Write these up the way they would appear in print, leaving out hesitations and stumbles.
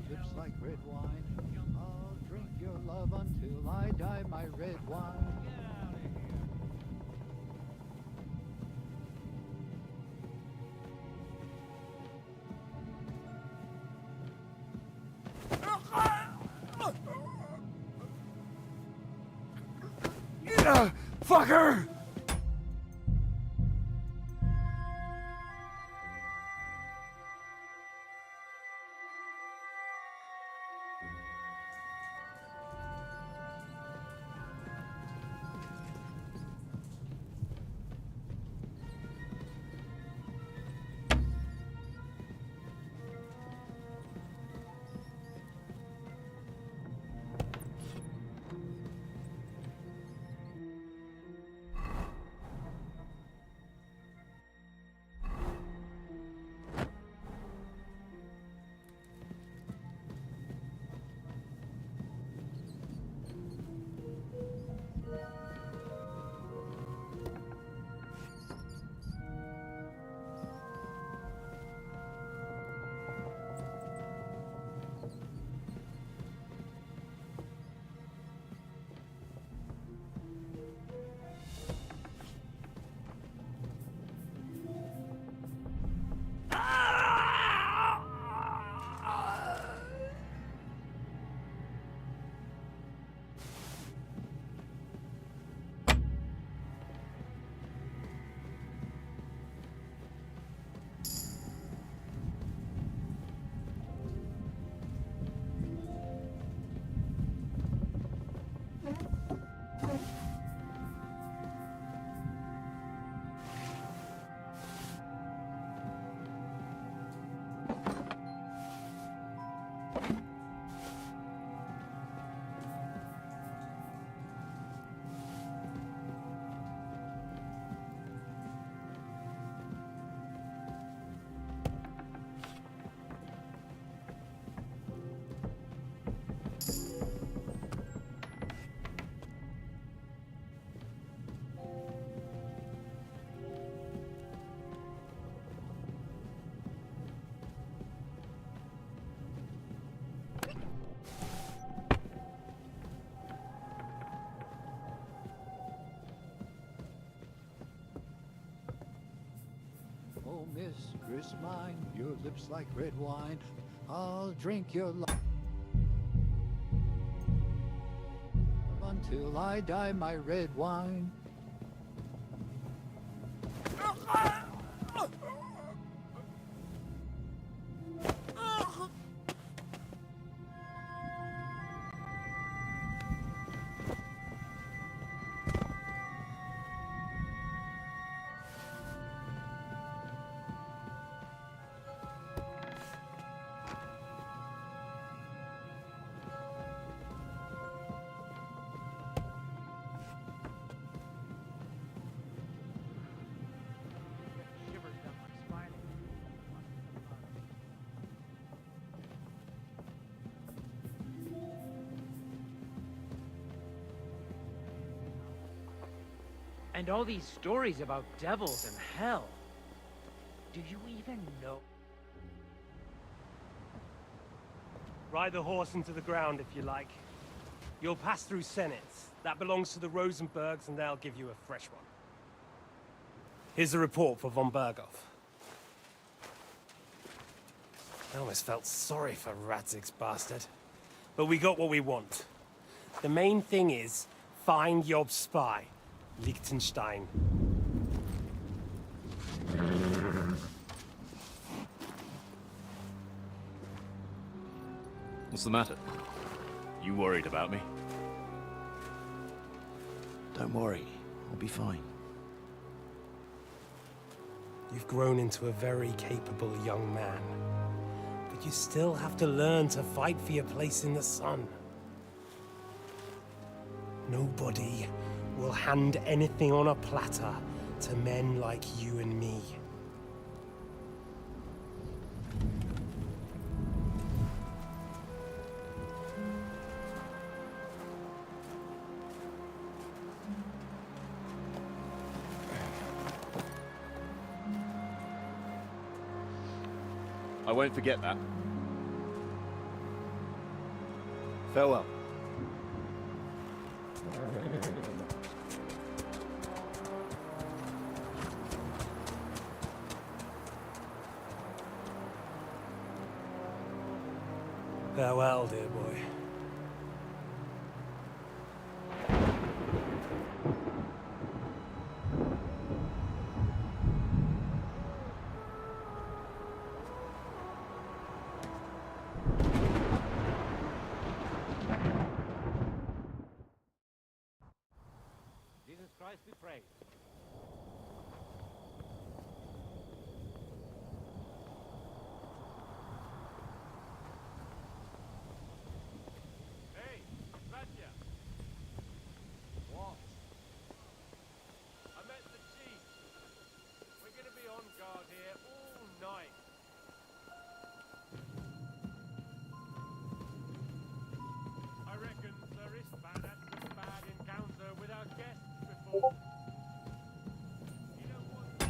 lips like red wine. I'll drink your love until I die, my red wine. Fucker! Oh, mistress mine, your lips like red wine. I'll drink your love until I die, my red wine. And all these stories about devils and hell. Do you even know? Ride the horse into the ground if you like. You'll pass through Senates. That belongs to the Rosenbergs, and they'll give you a fresh one. Here's a report for von Berghoff. I almost felt sorry for Radzig's bastard. But we got what we want. The main thing is, find Job's spy, Liechtenstein. What's the matter? You worried about me? Don't worry, I'll be fine. You've grown into a very capable young man. But you still have to learn to fight for your place in the sun. Nobody will hand anything on a platter to men like you and me. I won't forget that. Farewell. Farewell, dear boy. Jesus Christ be praised. Hey, Radya. What? I met the chief. We're gonna be on guard here all night. I reckon Sir Istvan had some bad encounter with our guests before. You know what?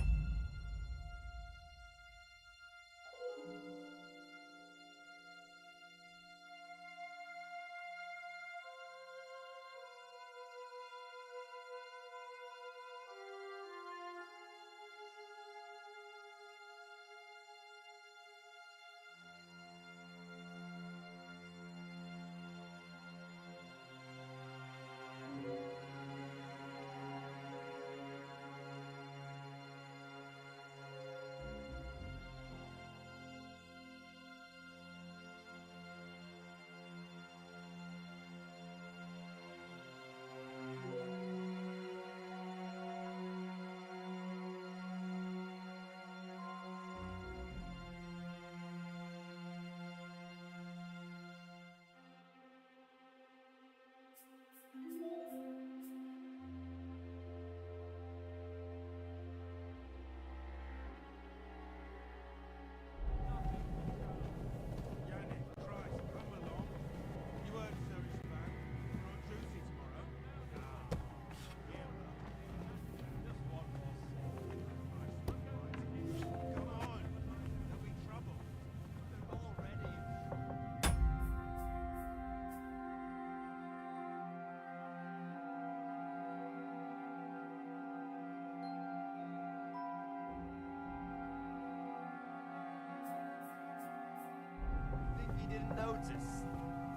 Didn't notice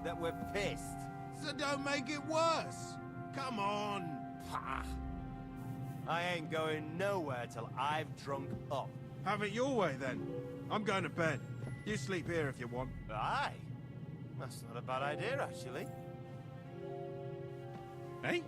that we're pissed. So don't make it worse. Come on. Pah. I ain't going nowhere till I've drunk up. Have it your way then. I'm going to bed. You sleep here if you want. Aye. That's not a bad idea, actually. Hey?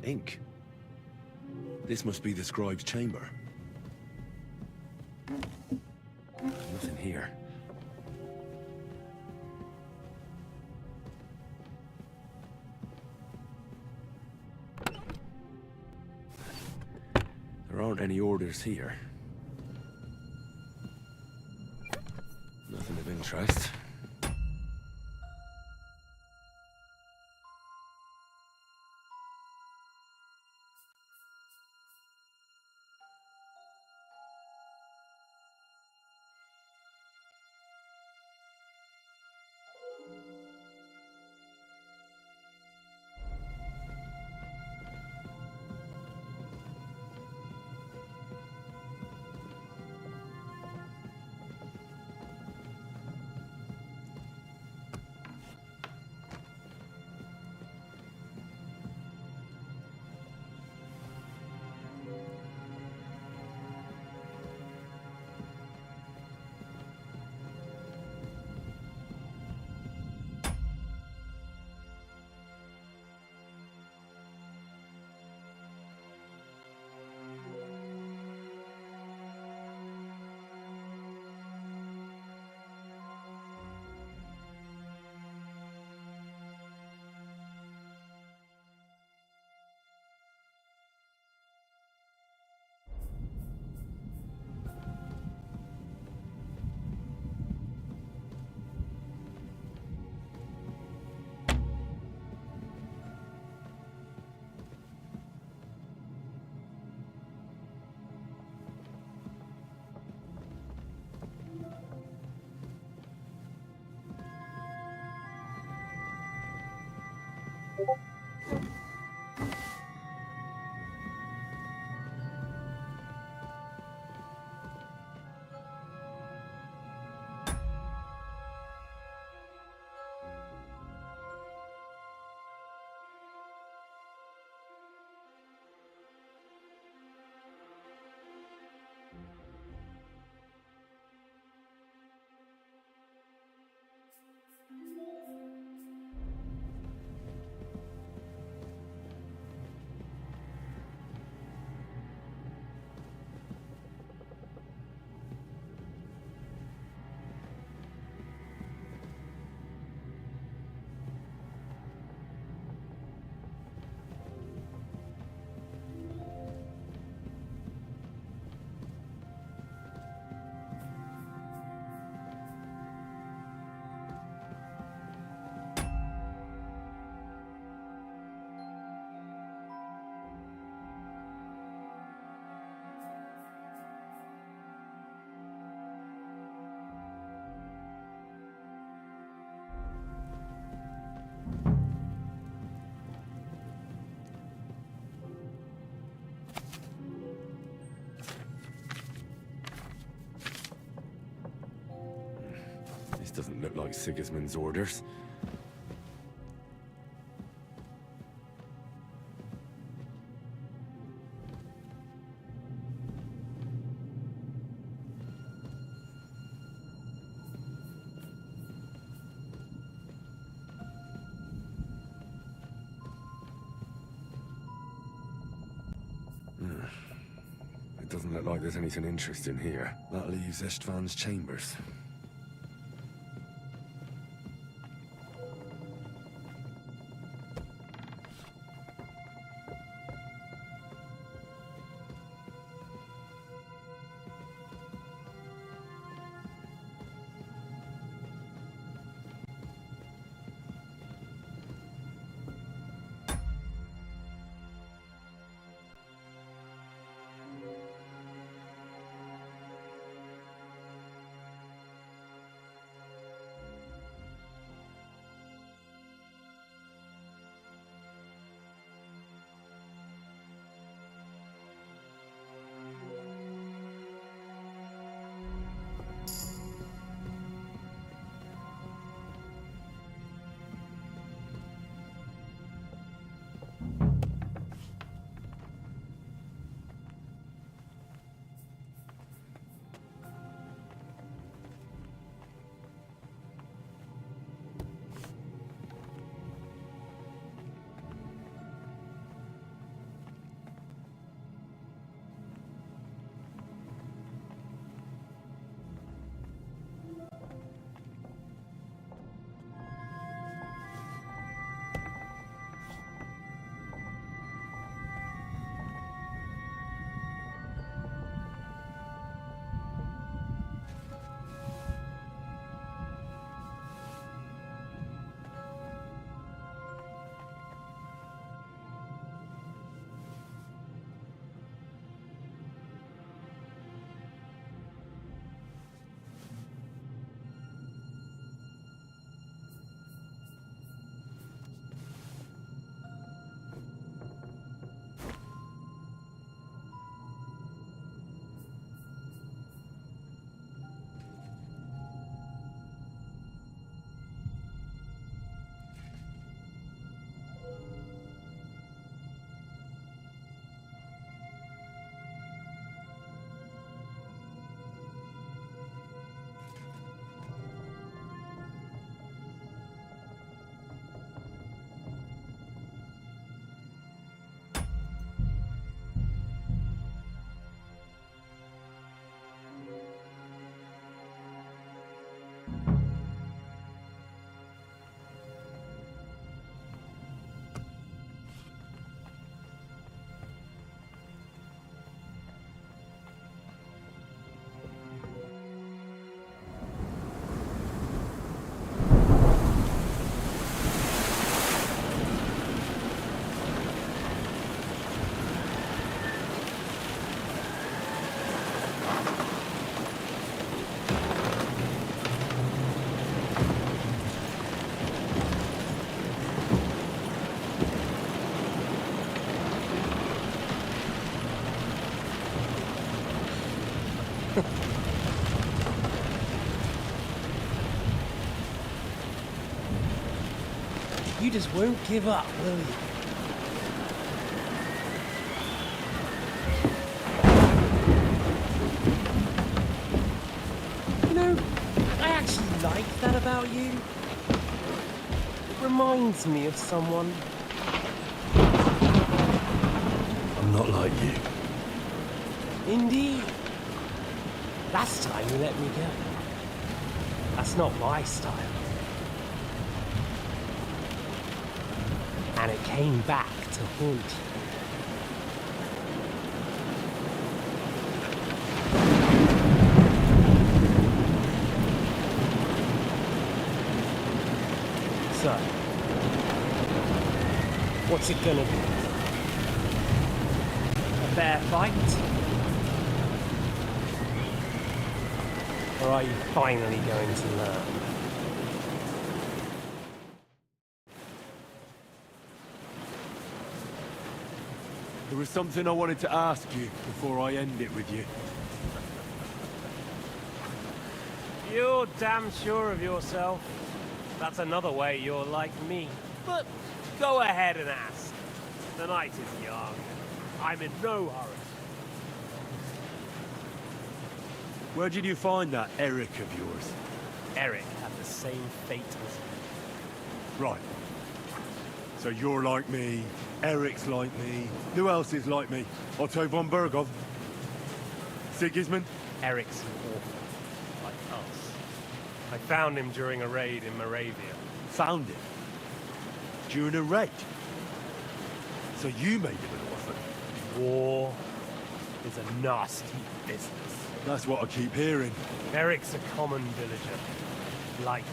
Ink. This must be the scribe's chamber. Nothing here. There aren't any orders here. Nothing of interest. This doesn't look like Sigismund's orders. It doesn't look like there's anything interesting here. That leaves Istvan's chambers. You just won't give up, will you? You know, I actually like that about you. It reminds me of someone. I'm not like you. Indeed. Last time you let me go. That's not my style. And it came back to haunt you. So, what's it gonna be? A fair fight? Or are you finally going to learn? There was something I wanted to ask you before I end it with you. You're damn sure of yourself. That's another way you're like me. But go ahead and ask. The night is young. I'm in no hurry. Where did you find that Eric of yours? Eric had the same fate as me. Right. So you're like me, Eric's like me. Who else is like me? Otto von Bergov? Sigismund? Eric's an orphan, like us. I found him during a raid in Moravia. Found him? During a raid? So you made him an orphan? War is a nasty business. That's what I keep hearing. Eric's a common villager, like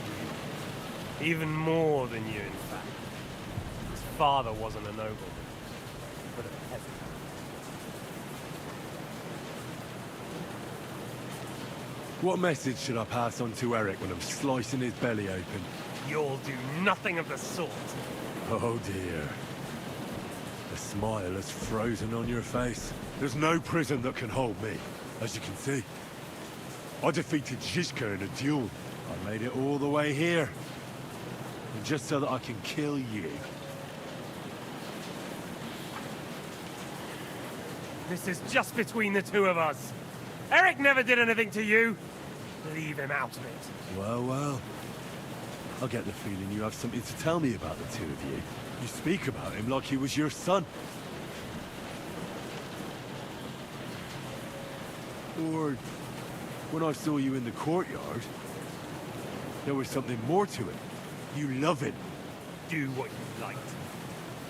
you. Even more than you, in fact. His father wasn't a nobleman, but a peasant. What message should I pass on to Eric when I'm slicing his belly open? You'll do nothing of the sort. Oh dear. The smile has frozen on your face. There's no prison that can hold me, as you can see. I defeated Zizka in a duel. I made it all the way here. And just so that I can kill you. This is just between the two of us. Eric never did anything to you. Leave him out of it. Well, well. I get the feeling you have something to tell me about the two of you. You speak about him like he was your son. Or when I saw you in the courtyard, there was something more to it. You love him. Do what you like.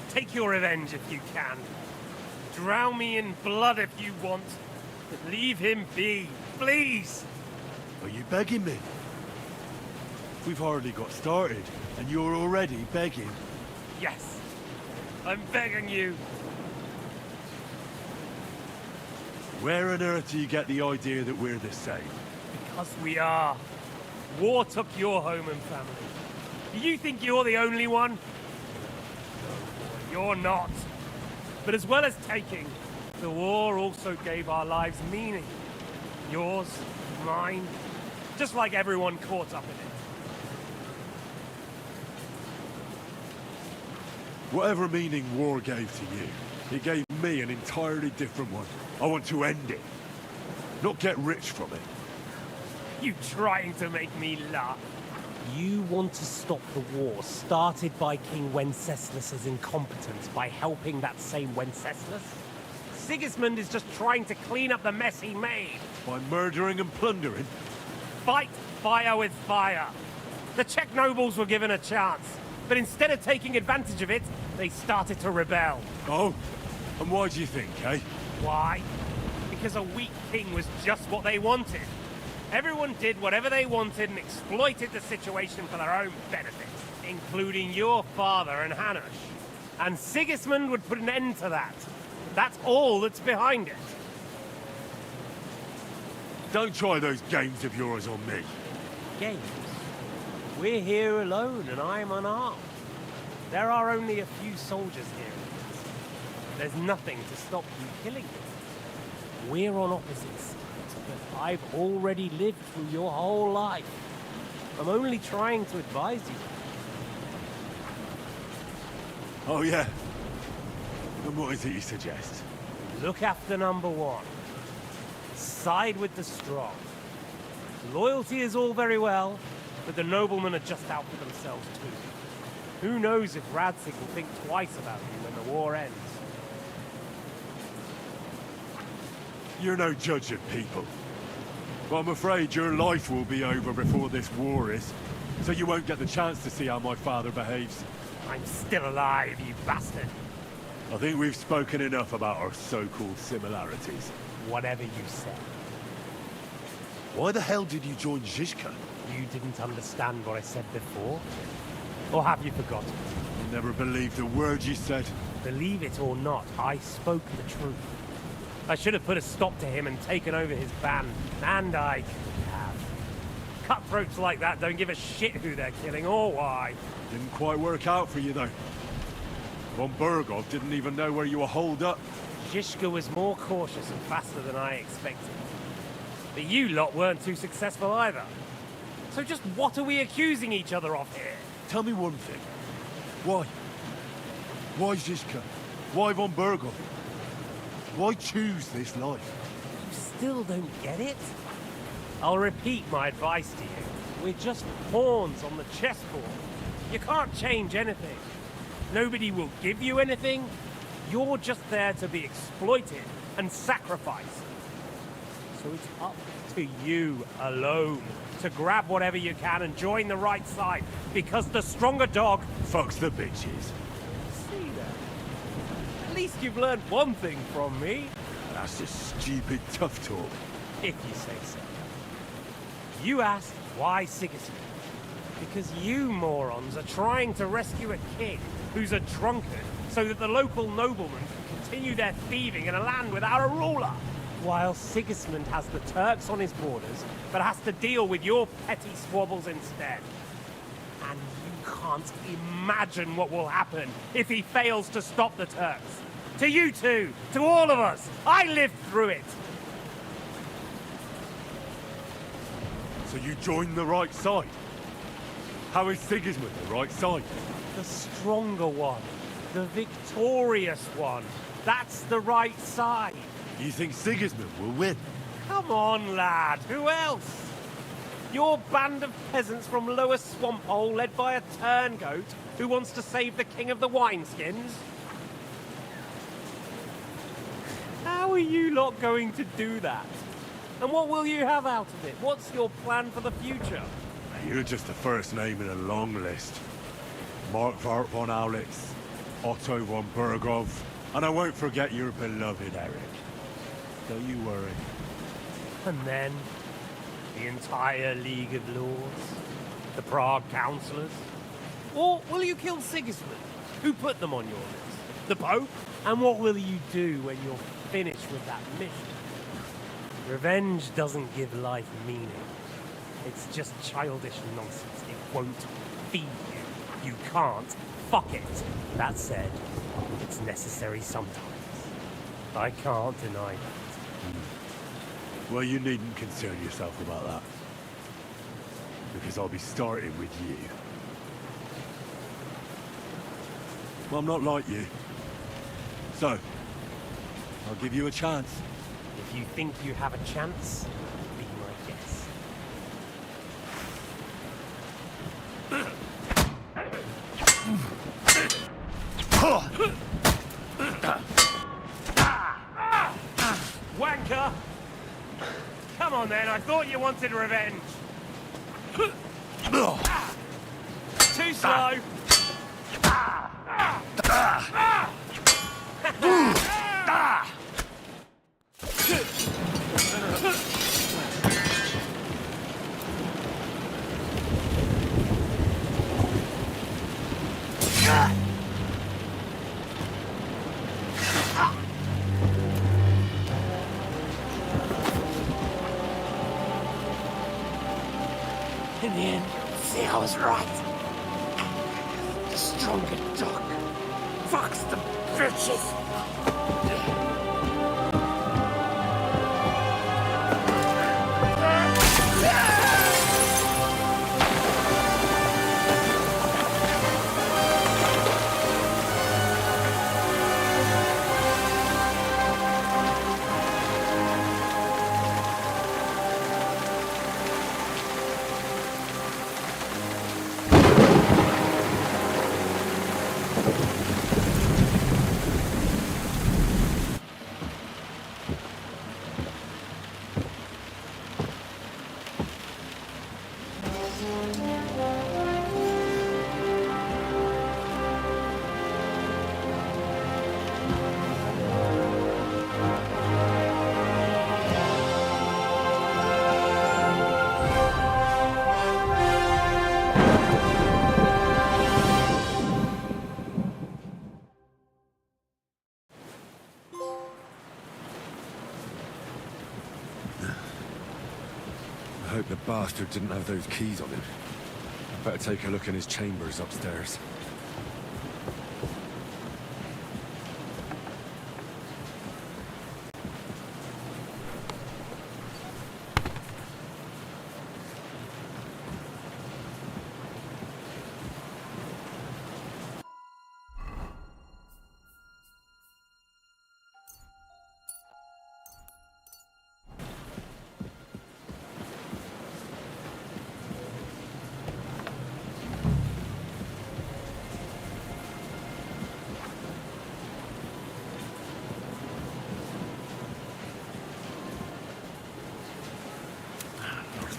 Take your revenge if you can. Drown me in blood if you want. But leave him be, please. Are you begging me? We've hardly got started, and you're already begging. Yes, I'm begging you. Where on earth do you get the idea that we're the same? Because we are. War took your home and family. Do you think you're the only one? No, boy, you're not. But as well as taking, the war also gave our lives meaning. Yours, mine, just like everyone caught up in it. Whatever meaning war gave to you, it gave me an entirely different one. I want to end it, not get rich from it. You trying to make me laugh? You want to stop the war started by King Wenceslas's incompetence by helping that same Wenceslas? Sigismund is just trying to clean up the mess he made. By murdering and plundering? Fight fire with fire. The Czech nobles were given a chance, but instead of taking advantage of it, they started to rebel. Oh? And why do you think, eh? Why? Because a weak king was just what they wanted. Everyone did whatever they wanted and exploited the situation for their own benefit, including your father and Hanush. And Sigismund would put an end to that. That's all that's behind it. Don't try those games of yours on me. Games? We're here alone and I'm unarmed. There are only a few soldiers here. There's nothing to stop you killing them. We're on opposite sides, but I've already lived through your whole life. I'm only trying to advise you. Oh, yeah? And what is it you suggest? Look after number one. Side with the strong. Loyalty is all very well, but the noblemen are just out for themselves too. Who knows if Radzig will think twice about you when the war ends. You're no judge of people. But I'm afraid your life will be over before this war is, so you won't get the chance to see how my father behaves. I'm still alive, you bastard. I think we've spoken enough about our so-called similarities. Whatever you said. Why the hell did you join Zizka? You didn't understand what I said before? Or have you forgotten? I never believed a word you said. Believe it or not, I spoke the truth. I should have put a stop to him and taken over his band, and I have. Cutthroats like that don't give a shit who they're killing or why. Didn't quite work out for you, though. Von Burgov didn't even know where you were holed up. Zizka was more cautious and faster than I expected. But you lot weren't too successful either. So just what are we accusing each other of here? Tell me one thing. Why? Why Zizka? Why Von Burgov? Why choose this life? You still don't get it? I'll repeat my advice to you. We're just pawns on the chessboard. You can't change anything. Nobody will give you anything. You're just there to be exploited and sacrificed. So it's up to you alone to grab whatever you can and join the right side, because the stronger dog Fucks the bitches. see that. At least you've learned one thing from me, That's just stupid tough talk. if you say so. You asked why Sigismund? Because you morons are trying to rescue a king who's a drunkard so that the local noblemen can continue their thieving in a land without a ruler. While Sigismund has the Turks on his borders, but has to deal with your petty squabbles instead. And you can't imagine what will happen if he fails to stop the Turks. To you two, to all of us, I lived through it. So you joined the right side? How is Sigismund the right side? The stronger one, the victorious one. That's the right side. You think Sigismund will win? Come on, lad. Who else? Your band of peasants from Lower Swamphole led by a turngoat who wants to save the king of the wineskins? How are you lot going to do that? And what will you have out of it? What's your plan for the future? You're just the first name in a long list. Mark von Aulitz, Otto von Burgov, and I won't forget your beloved Eric. Don't you worry. And then, the entire League of Lords? The Prague Councillors? Or will you kill Sigismund? Who put them on your list? The Pope? And what will you do when you're finished with that mission? Revenge doesn't give life meaning. It's just childish nonsense. It won't feed you. You can't fuck it. That said, it's necessary sometimes. I can't deny that. Well, you needn't concern yourself about that. Because I'll be starting with you. Well, I'm not like you. So, I'll give you a chance. If you think you have a chance, be my guest. Wanker! Come on then, I thought you wanted revenge. Too slow. In the end, see, I was right. The stronger dog. Fucks the bitches. I hope the bastard didn't have those keys on him. Better take a look in his chambers upstairs.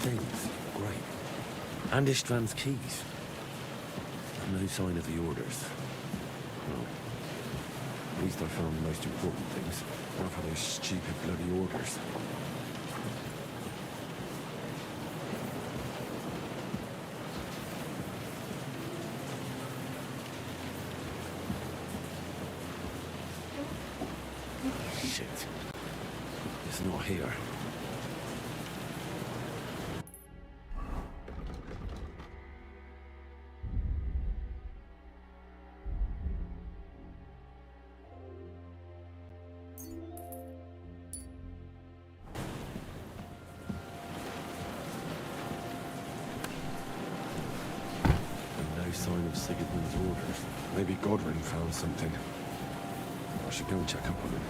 Things. Great. And István's keys. And no sign of the orders. Well, at least I found the most important things. Not for those stupid bloody orders. Shit. It's not here. Sign of Sigurdmund's orders. Maybe Godwin found something. I should go and check up on him.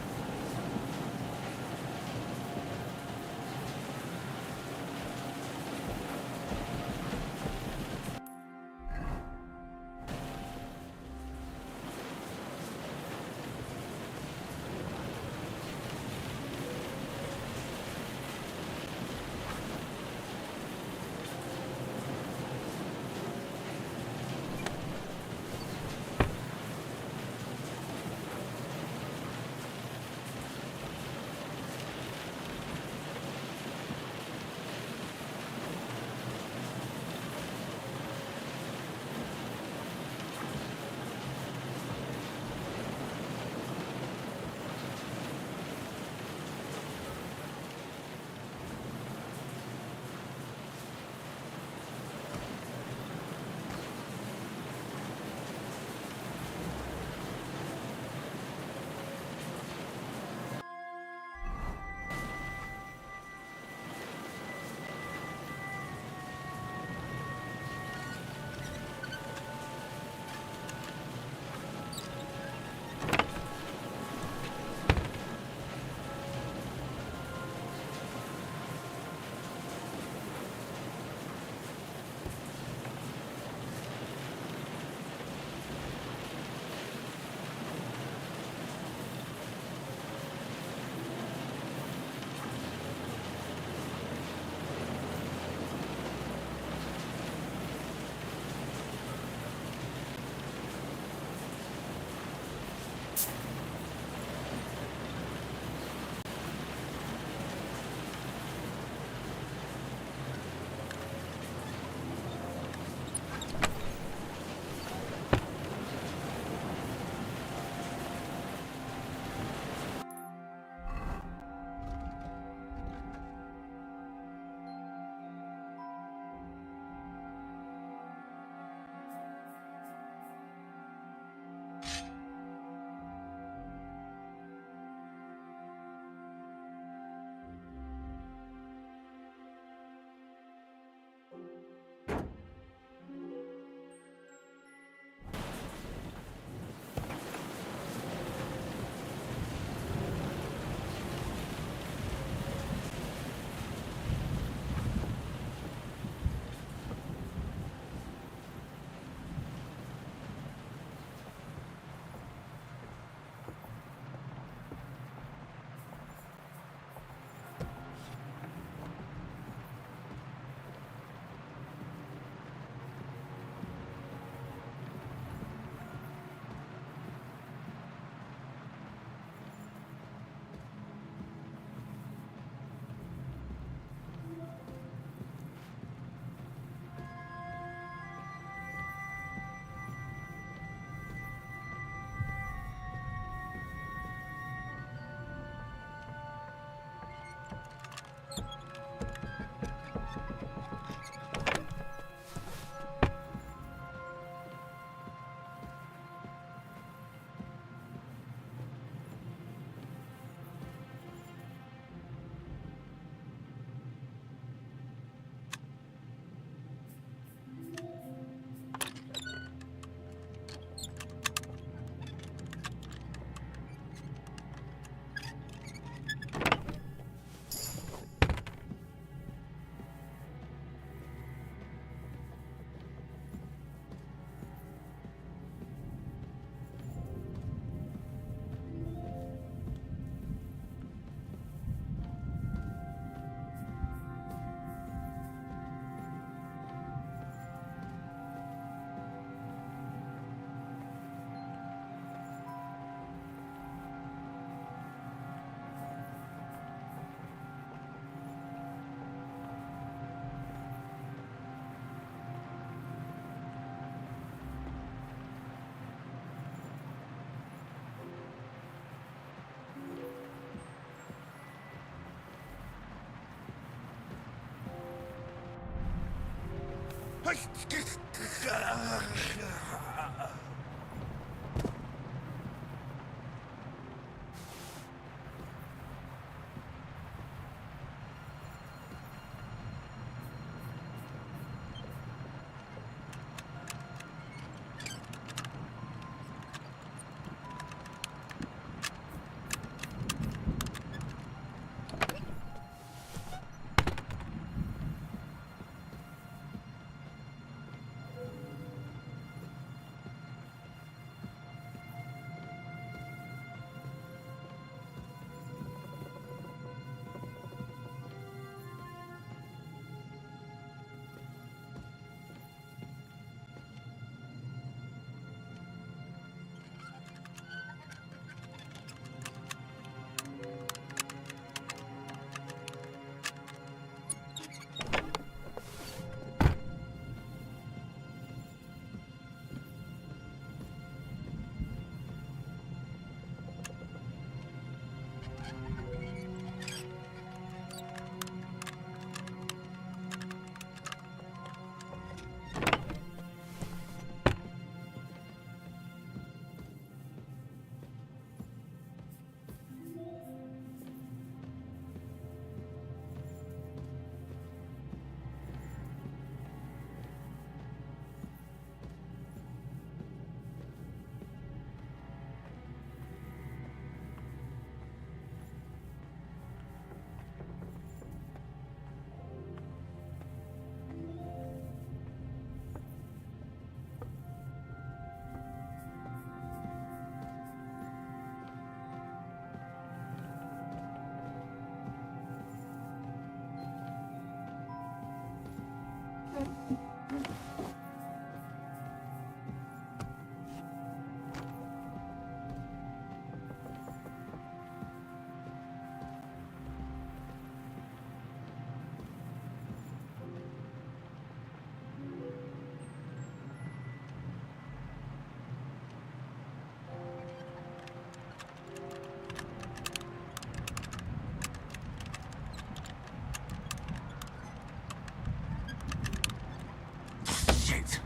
Shit!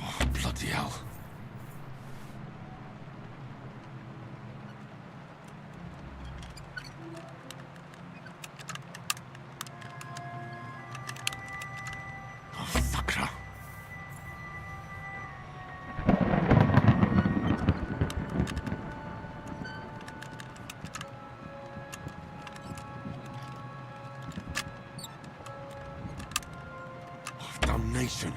Oh, bloody hell. Oh, fucker. Oh, damnation.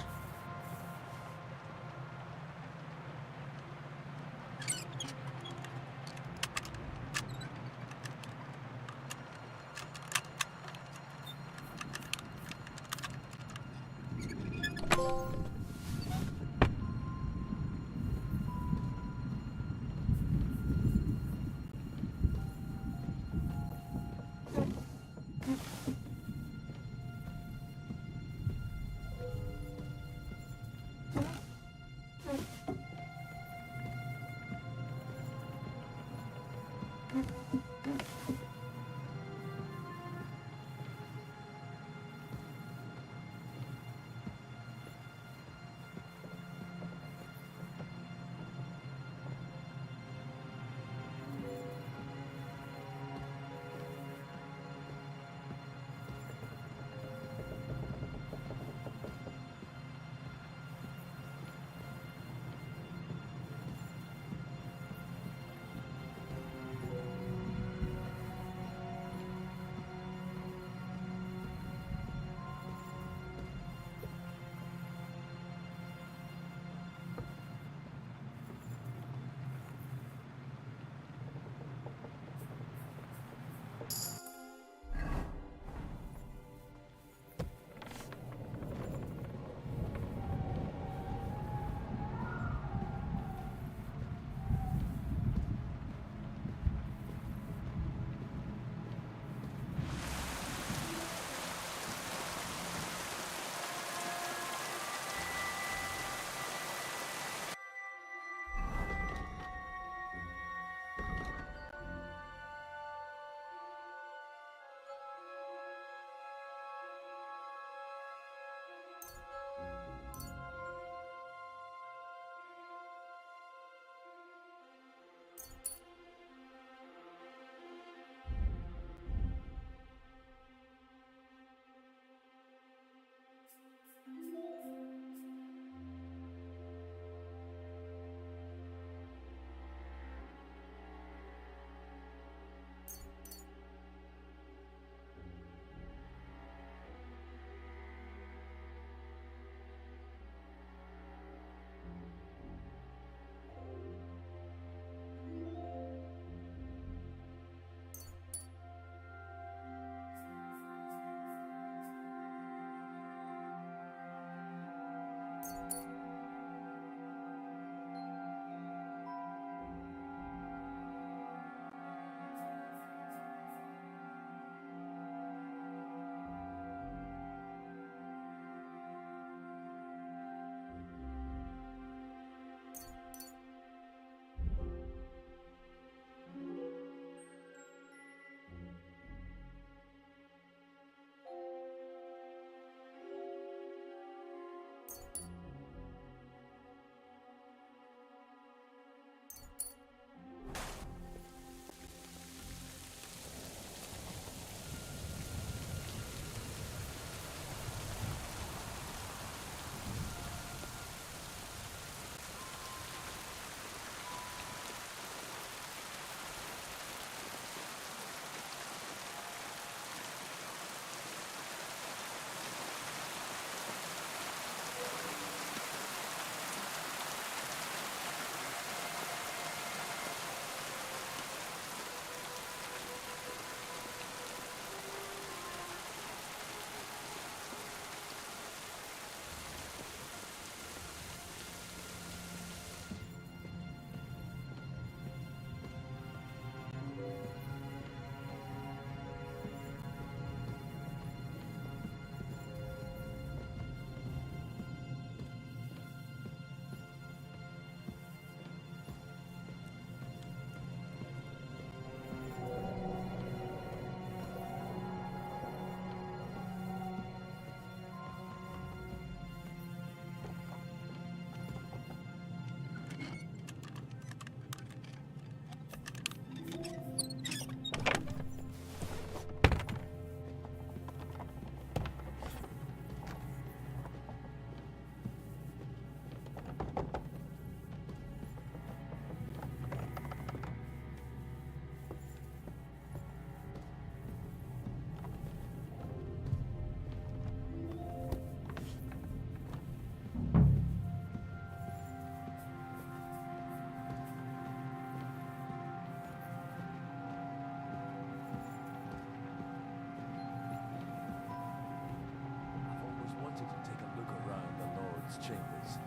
Lord's chambers.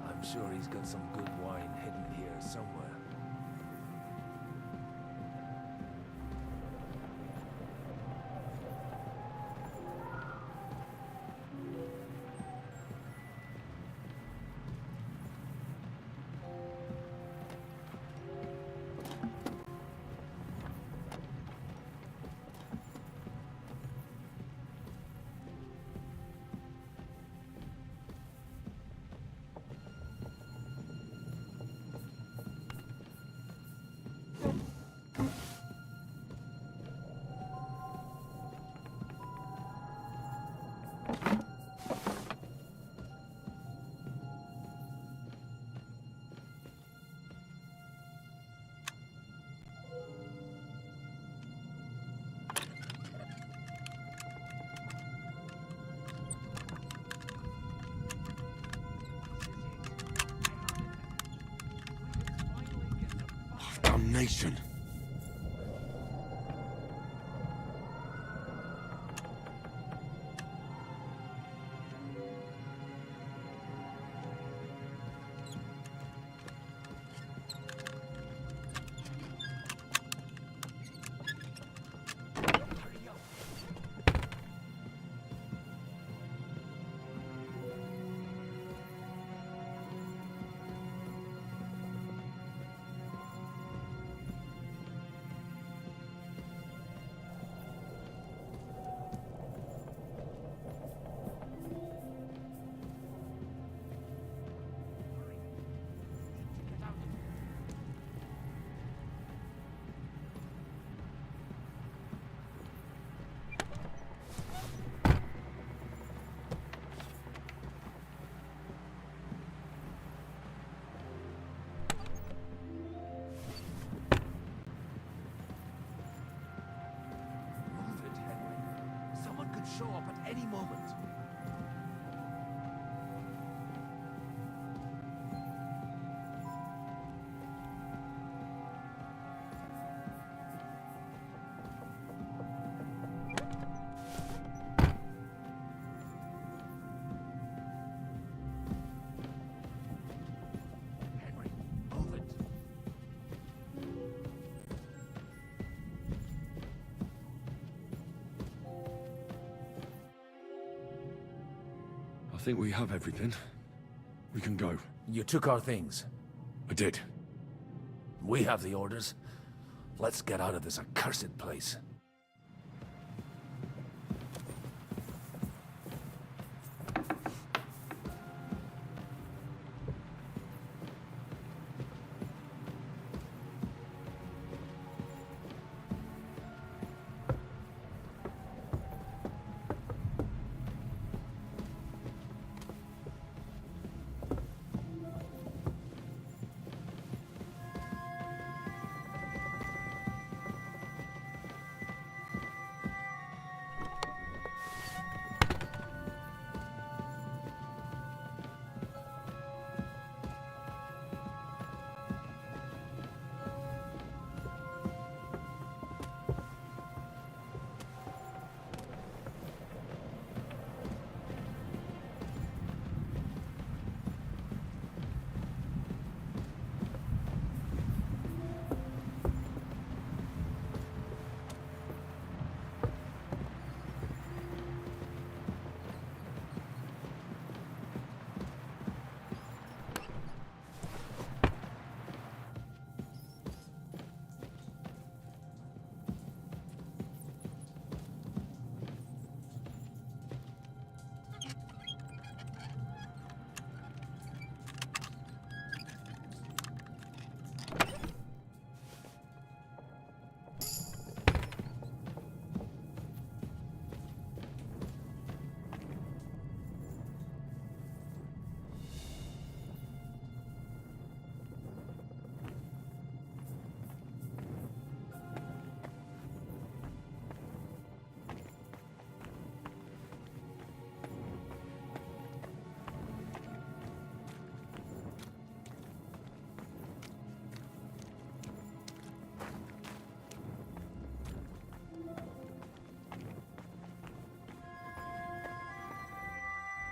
I'm sure he's got some good wine hidden here somewhere. Damnation! Show up at any moment. Henry, move it. I think we have everything. We can go. You took our things. I did. We have the orders. Let's get out of this accursed place.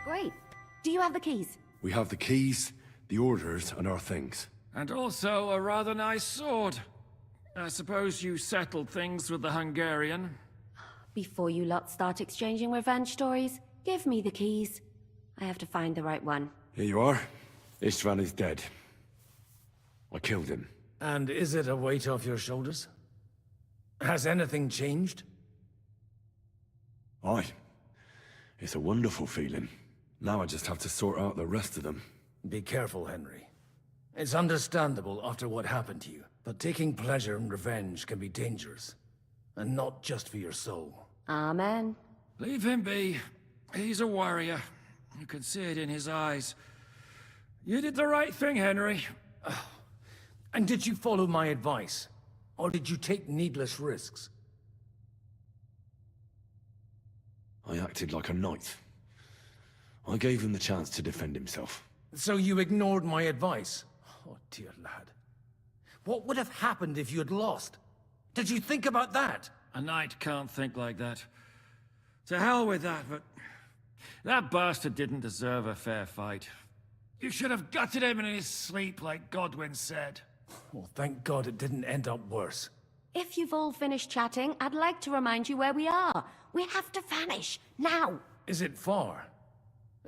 Great. Do you have the keys? We have the keys, the orders, and our things. And also a rather nice sword. I suppose you settled things with the Hungarian. Before you lot start exchanging revenge stories, give me the keys. I have to find the right one. Here you are. Istvan is dead. I killed him. And is it a weight off your shoulders? Has anything changed? Aye. It's a wonderful feeling. Now I just have to sort out the rest of them. Be careful, Henry. It's understandable after what happened to you, but taking pleasure in revenge can be dangerous. And not just for your soul. Amen. Leave him be. He's a warrior. You can see it in his eyes. You did the right thing, Henry. And did you follow my advice? Or did you take needless risks? I acted like a knight. I gave him the chance to defend himself. So you ignored my advice? Oh, dear lad. What would have happened if you had lost? Did you think about that? A knight can't think like that. To hell with that, but... that bastard didn't deserve a fair fight. You should have gutted him in his sleep, like Godwin said. Well, thank God it didn't end up worse. If you've all finished chatting, I'd like to remind you where we are. We have to vanish, now! Is it far?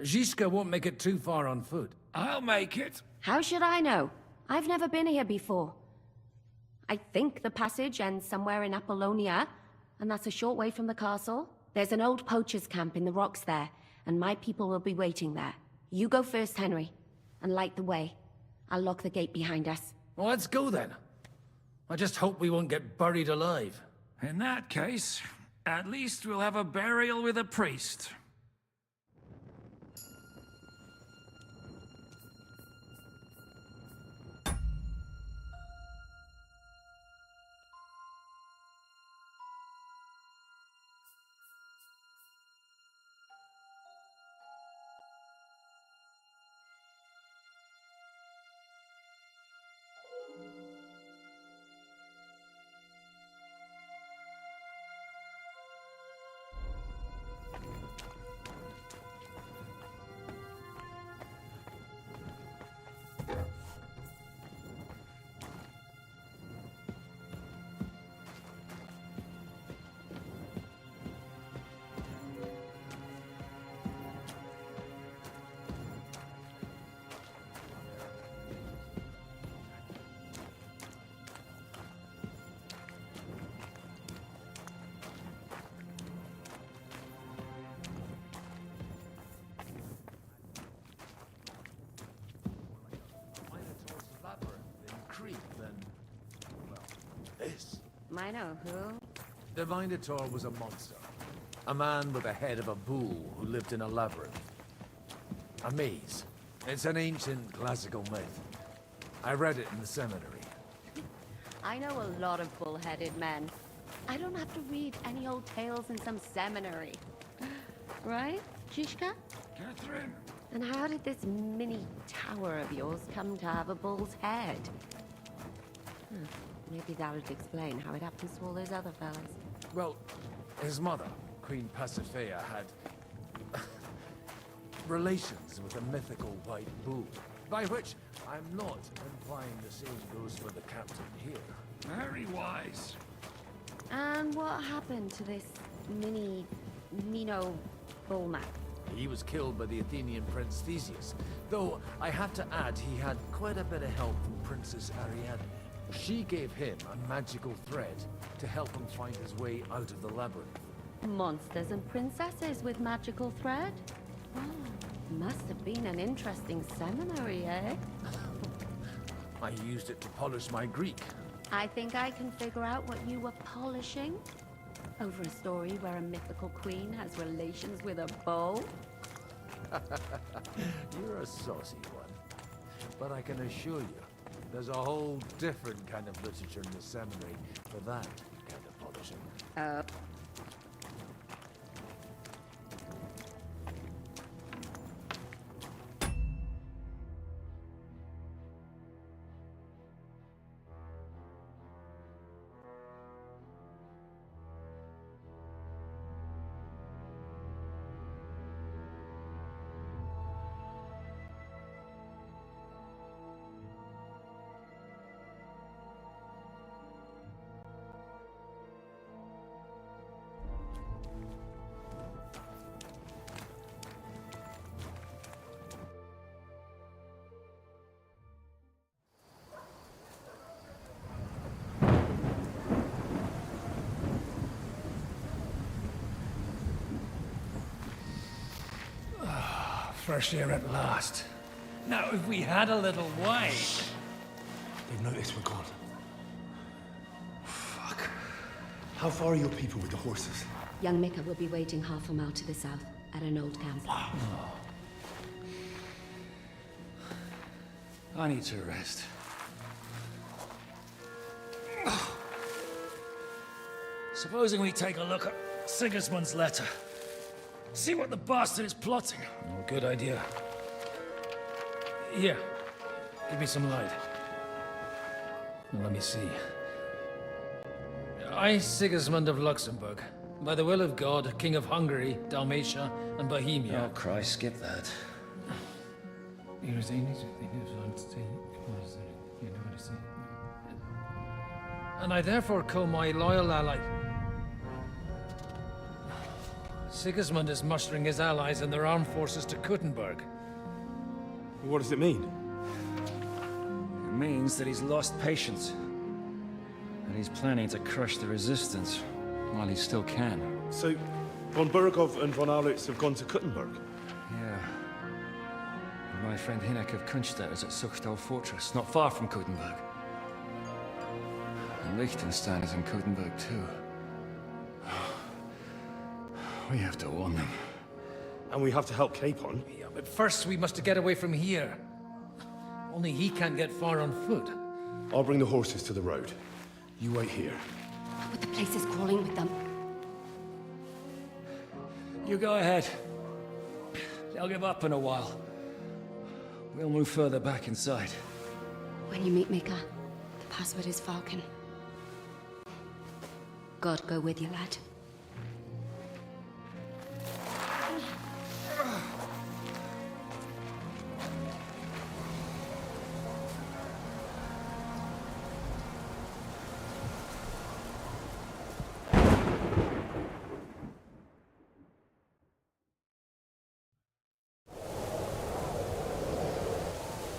Zizka won't make it too far on foot. I'll make it. How should I know? I've never been here before. I think the passage ends somewhere in Apollonia, and that's a short way from the castle. There's an old poacher's camp in the rocks there, and my people will be waiting there. You go first, Henry, and light the way. I'll lock the gate behind us. Well, let's go then. I just hope we won't get buried alive. In that case, at least we'll have a burial with a priest. I know who. The Minotaur was a monster. A man with the head of a bull who lived in a labyrinth. A maze. It's an ancient classical myth. I read it in the seminary. I know a lot of bull-headed men. I don't have to read any old tales in some seminary. Right, Zizka? Catherine! And how did this mini tower of yours come to have a bull's head? Maybe that would explain how it happens to all those other fellas. Well, his mother, Queen Pasiphae, had relations with a mythical white bull. By which, I'm not implying the same goes for the captain here. Very wise. And what happened to this Mino bullman? He was killed by the Athenian Prince Theseus, though I have to add he had quite a bit of help from Princess Ariadne. She gave him a magical thread to help him find his way out of the labyrinth. Monsters and princesses with magical thread? Oh, must have been an interesting seminary, eh? I used it to polish my Greek. I think I can figure out what you were polishing. Over a story where a mythical queen has relations with a bull? You're a saucy one. But I can assure you, there's a whole different kind of literature in the seminary for that kind of polishing. Oh. Fresh air at last. Now, if we had a little wine... They've noticed we're gone. Fuck. How far are your people with the horses? Young Mika will be waiting half a mile to the south, at an old camp. I need to rest. Supposing we take a look at Sigismund's letter. See what the bastard is plotting. Oh, good idea. Here, give me some light. Now, let me see. I, Sigismund of Luxembourg, by the will of God, King of Hungary, Dalmatia, and Bohemia. Oh, Christ, skip that. And I therefore call my loyal ally... Sigismund is mustering his allies and their armed forces to Kuttenberg. What does it mean? It means that he's lost patience. And he's planning to crush the resistance while he still can. So, von Burgov and von Aulitz have gone to Kuttenberg? Yeah. And my friend Hinek of Kunstadt is at Suchtal Fortress, not far from Kuttenberg. And Liechtenstein is in Kuttenberg too. We have to warn them. And we have to help Capon? Yeah, but first we must get away from here. Only he can't get far on foot. I'll bring the horses to the road. You wait here. But the place is crawling with them. You go ahead. They'll give up in a while. We'll move further back inside. When you meet Mika, the password is Falcon. God go with you, lad.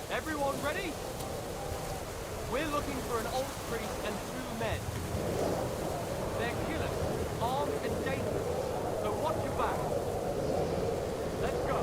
Everyone ready? We're looking for an old priest and 2 men. They're killers, armed and dangerous, so watch your back. Let's go.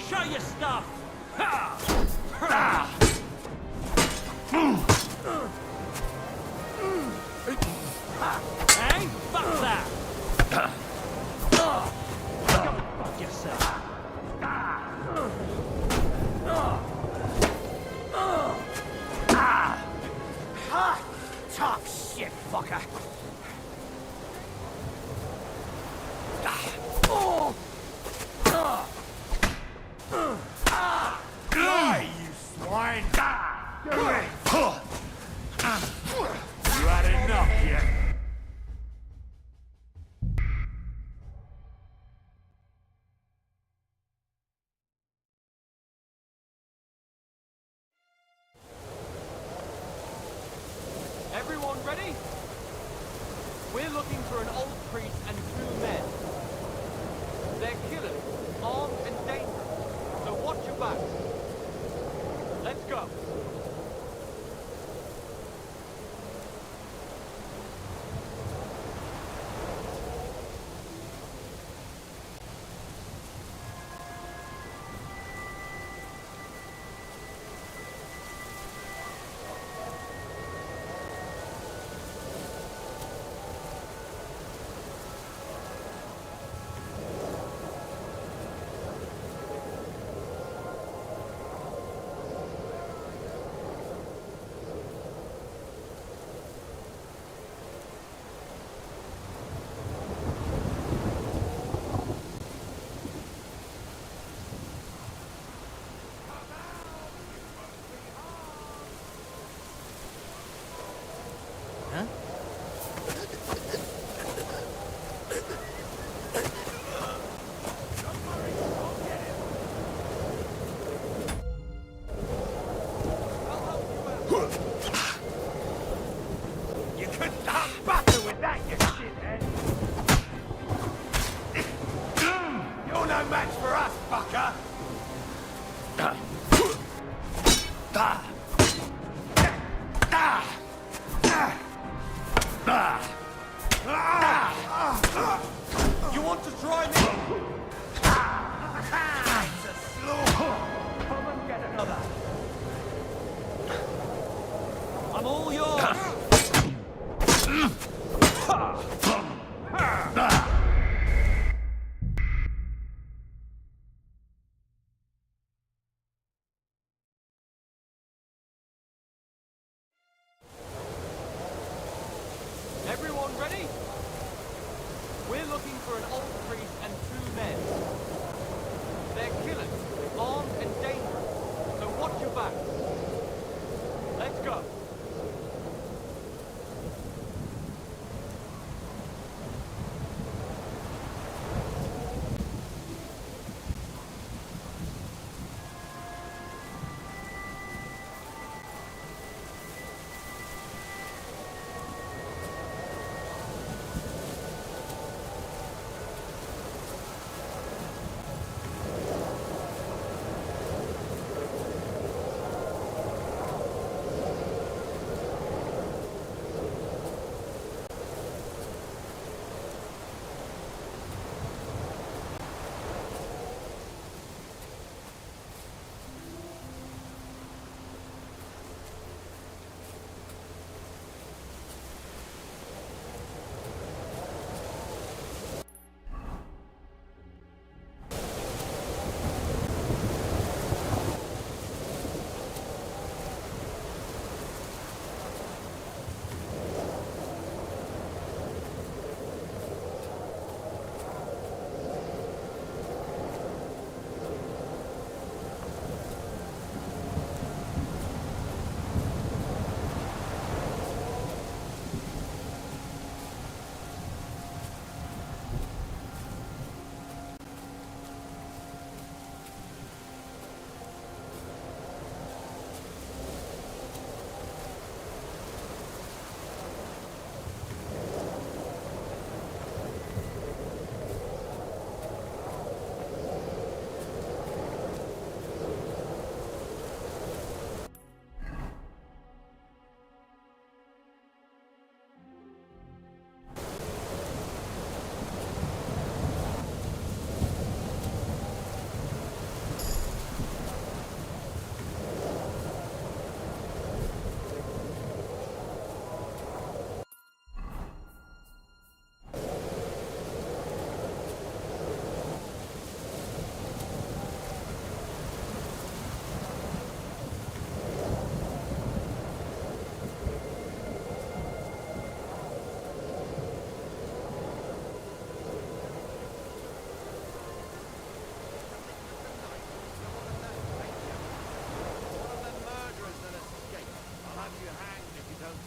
Show your stuff! Hey, fuck that! Go fuck yourself! Talk shit, fucker. Die, you swine! We're looking for an old priest and 2 men. They're killers, armed and dangerous. So watch your back. Let's go. You want to try me? It's a slow. Come and get another. I'm all yours. Everyone ready? We're looking for an old priest and 2 men. They're killers, armed and dangerous. So watch your back. Let's go.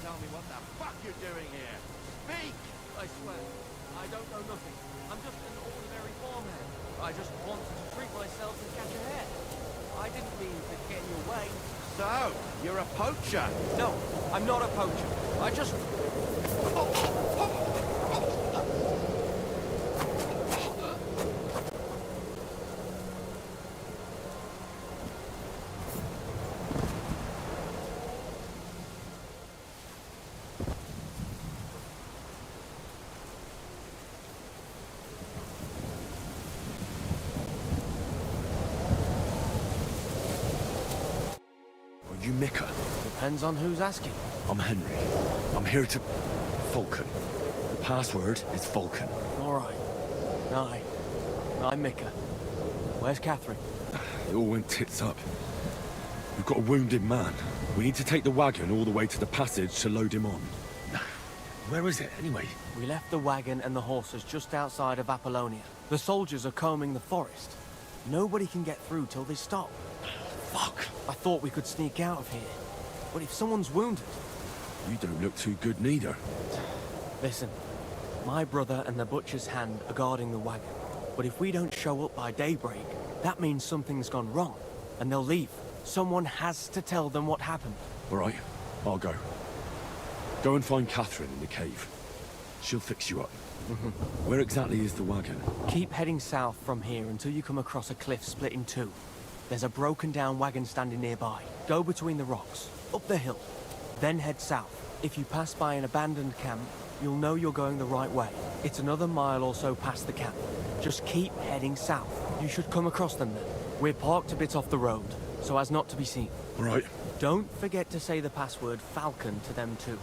Tell me what the fuck you're doing here. Speak! I swear, I don't know nothing. I'm just an ordinary farmhand. I just wanted to treat myself and catch a hare. I didn't mean to get in your way. So, you're a poacher? No, I'm not a poacher. I just... You Micah? Depends on who's asking. I'm Henry. I'm here to... Falcon. The password is Falcon. All right. I'm Micah. Where's Catherine? It all went tits up. We've got a wounded man. We need to take the wagon all the way to the passage to load him on. Where is it, anyway? We left the wagon and the horses just outside of Apollonia. The soldiers are combing the forest. Nobody can get through till they stop. Fuck! I thought we could sneak out of here. But if someone's wounded... You don't look too good neither. Listen, my brother and the butcher's hand are guarding the wagon. But if we don't show up by daybreak, that means something's gone wrong. And they'll leave. Someone has to tell them what happened. All right, I'll go. Go and find Catherine in the cave. She'll fix you up. Where exactly is the wagon? Keep heading south from here until you come across a cliff split in two. There's a broken down wagon standing nearby. Go between the rocks, up the hill, then head south. If you pass by an abandoned camp, you'll know you're going the right way. It's another mile or so past the camp. Just keep heading south. You should come across them then. We're parked a bit off the road, so as not to be seen. All right. Don't forget to say the password Falcon to them too,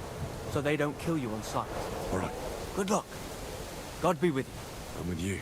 so they don't kill you on sight. All right. Good luck. God be with you. I'm with you.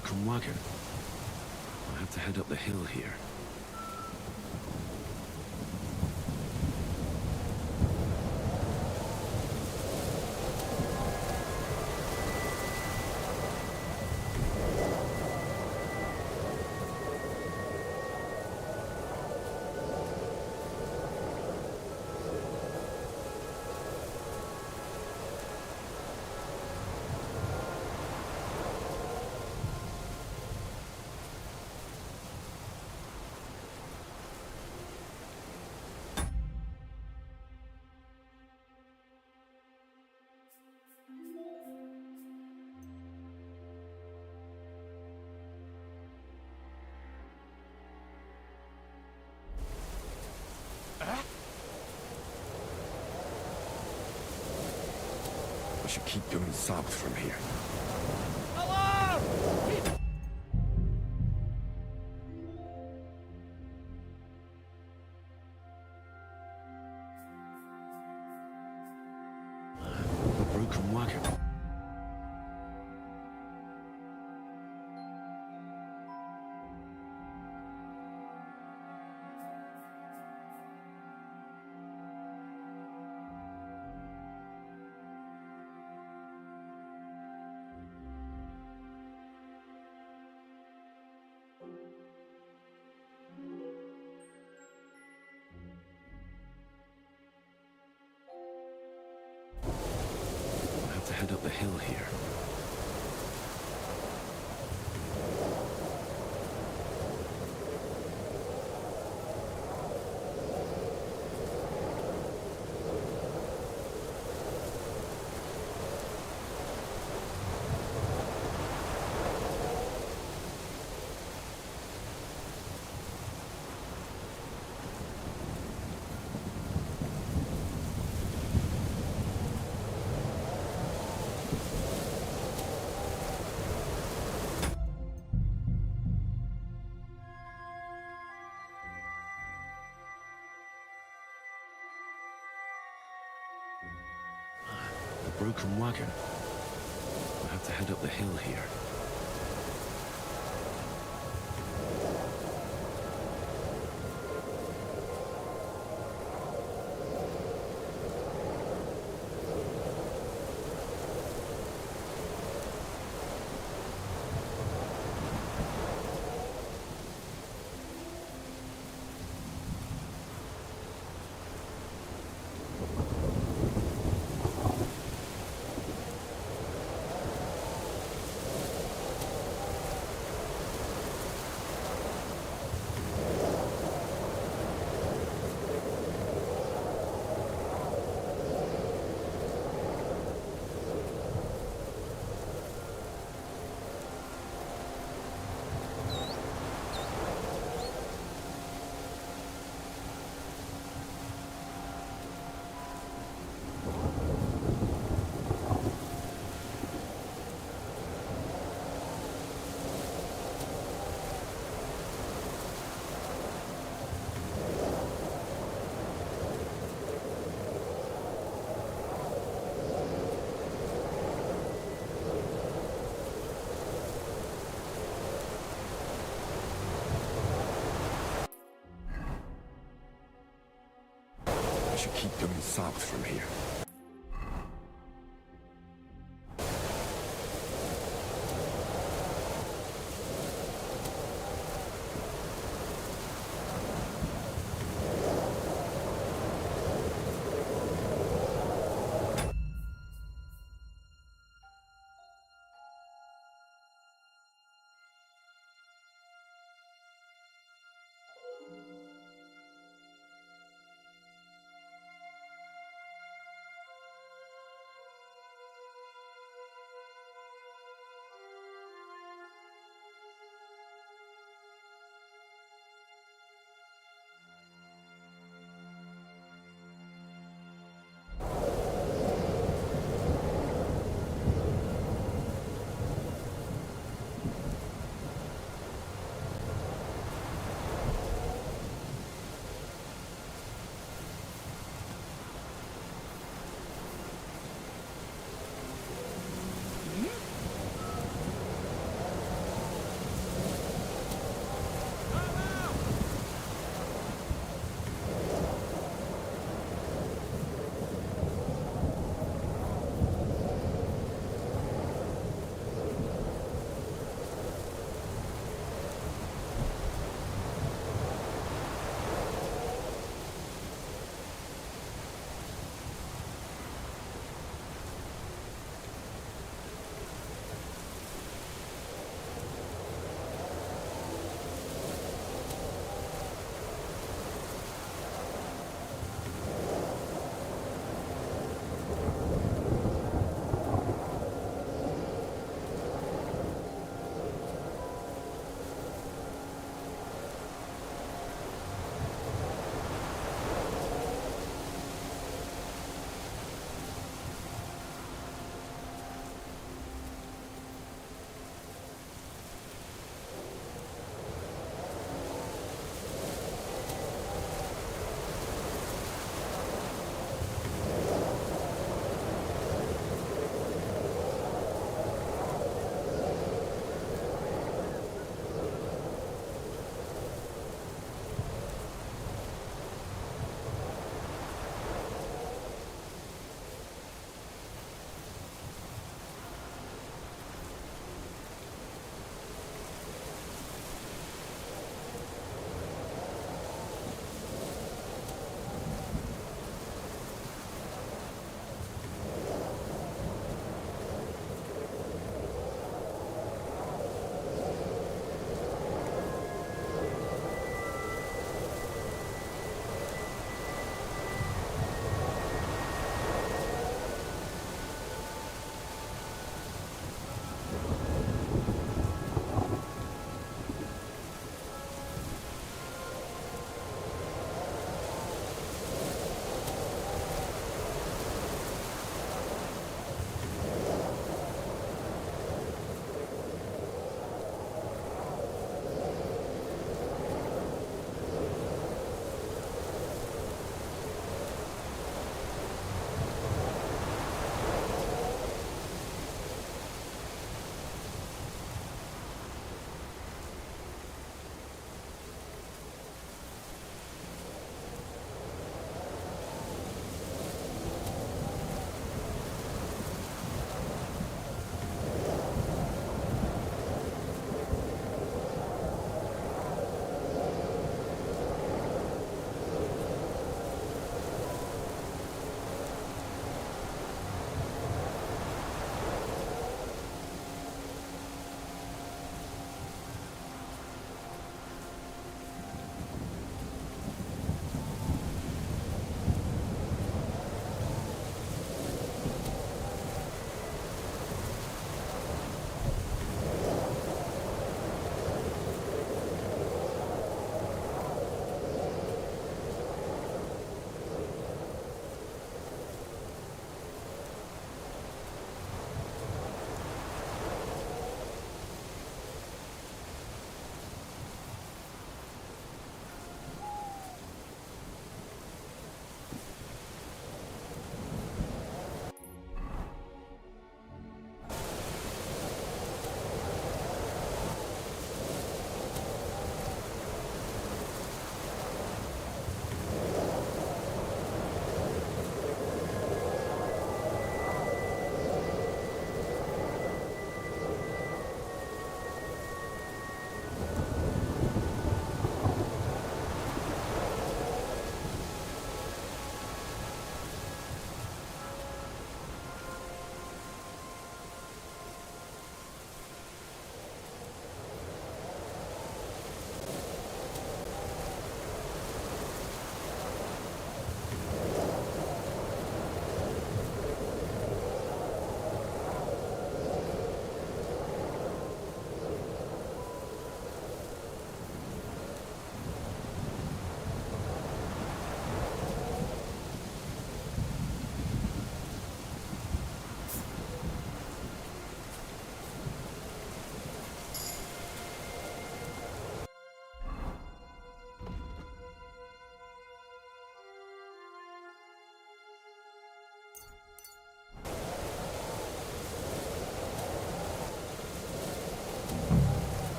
broken wagon. I have to head up the hill here. I should keep going south from here. A broken wagon. I have to head up the hill here. A broken wagon. I have to head up the hill here. I should keep going south from here.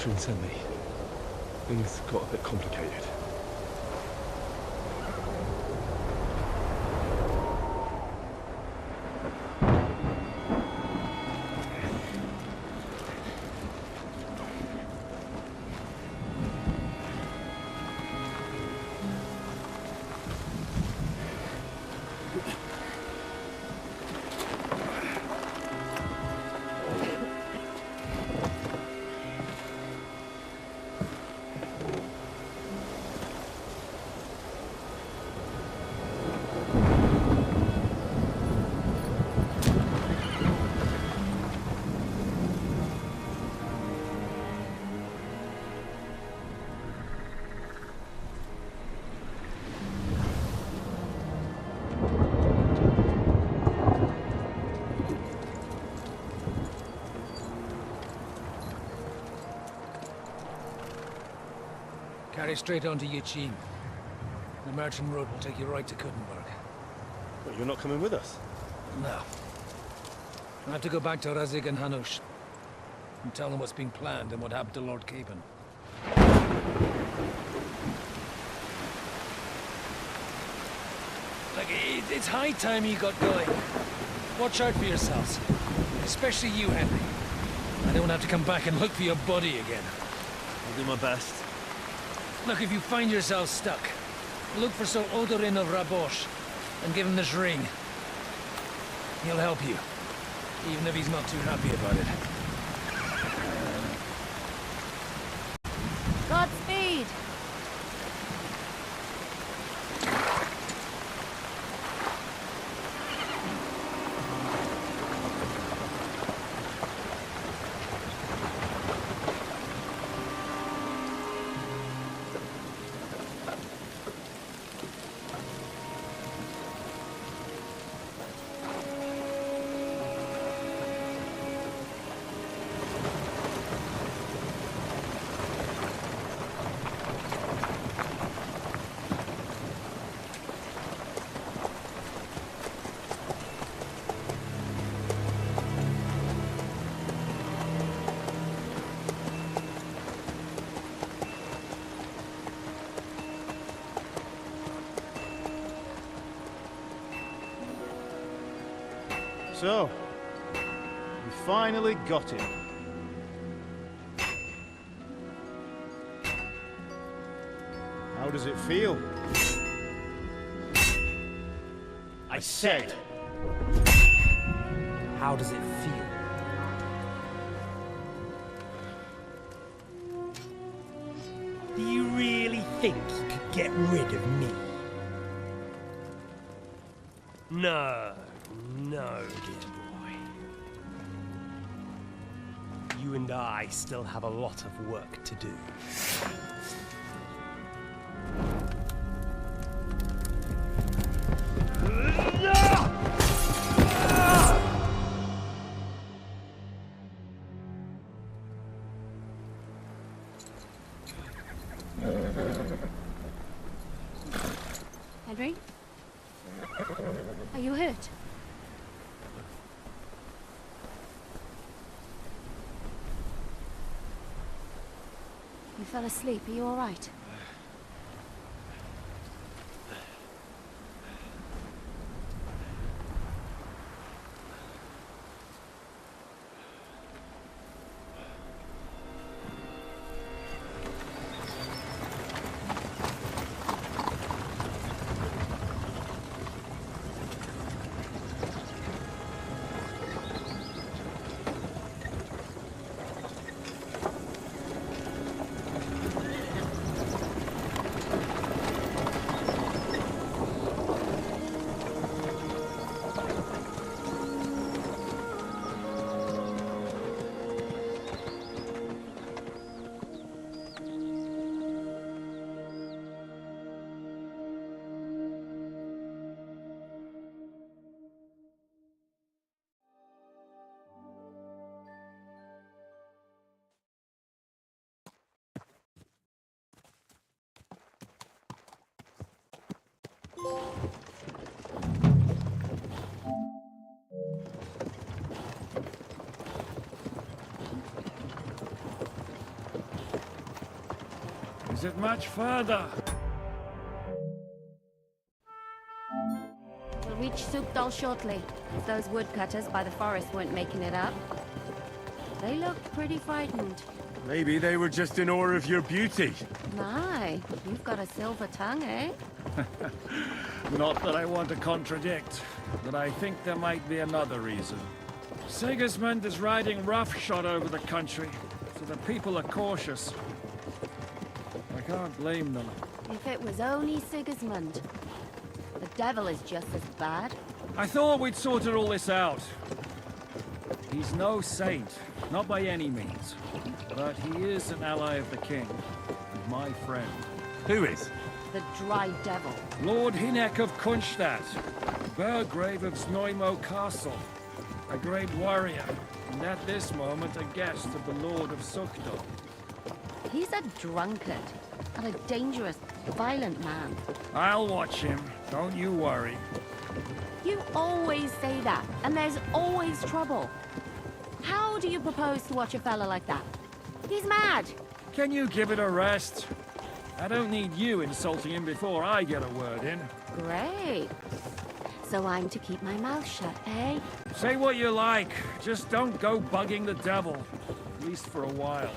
Catherine sent me. Things got a bit complicated. Carry straight on to Yichin. The merchant road will take you right to Kuttenberg. But you're not coming with us? No. I have to go back to Razik and Hanush and tell them what's being planned and what happened to Lord Capen. Look, it's high time you got going. Watch out for yourselves. Especially you, Henry. I don't have to come back and look for your body again. I'll do my best. Look, if you find yourself stuck, look for Sir Odorin of Rabosh and give him this ring. He'll help you, even if he's not too happy about it. Godspeed! So, we finally got him. How does it feel? I said, how does it feel? Do you really think you could get rid of me? No, dear boy. You and I still have a lot of work to do. Henry? Are you hurt? You fell asleep. Are you all right? it much further? We'll reach Sukdal shortly, if those woodcutters by the forest weren't making it up. They looked pretty frightened. Maybe they were just in awe of your beauty. My, you've got a silver tongue, eh? Not that I want to contradict, but I think there might be another reason. Sigismund is riding roughshod over the country, so the people are cautious. I can't blame them. If it was only Sigismund. The devil is just as bad. I thought we'd sorted all this out. He's no saint, not by any means. But he is an ally of the king, and my friend. Who is? The Dry Devil. Lord Hinek of Kunstadt, Burgrave of Znojmo Castle, a great warrior, and at this moment a guest of the Lord of Sukdal. He's a drunkard, and a dangerous, violent man. I'll watch him, don't you worry. You always say that, and there's always trouble. How do you propose to watch a fella like that? He's mad! Can you give it a rest? I don't need you insulting him before I get a word in. Great. So I'm to keep my mouth shut, eh? Say what you like, just don't go bugging the devil. At least for a while.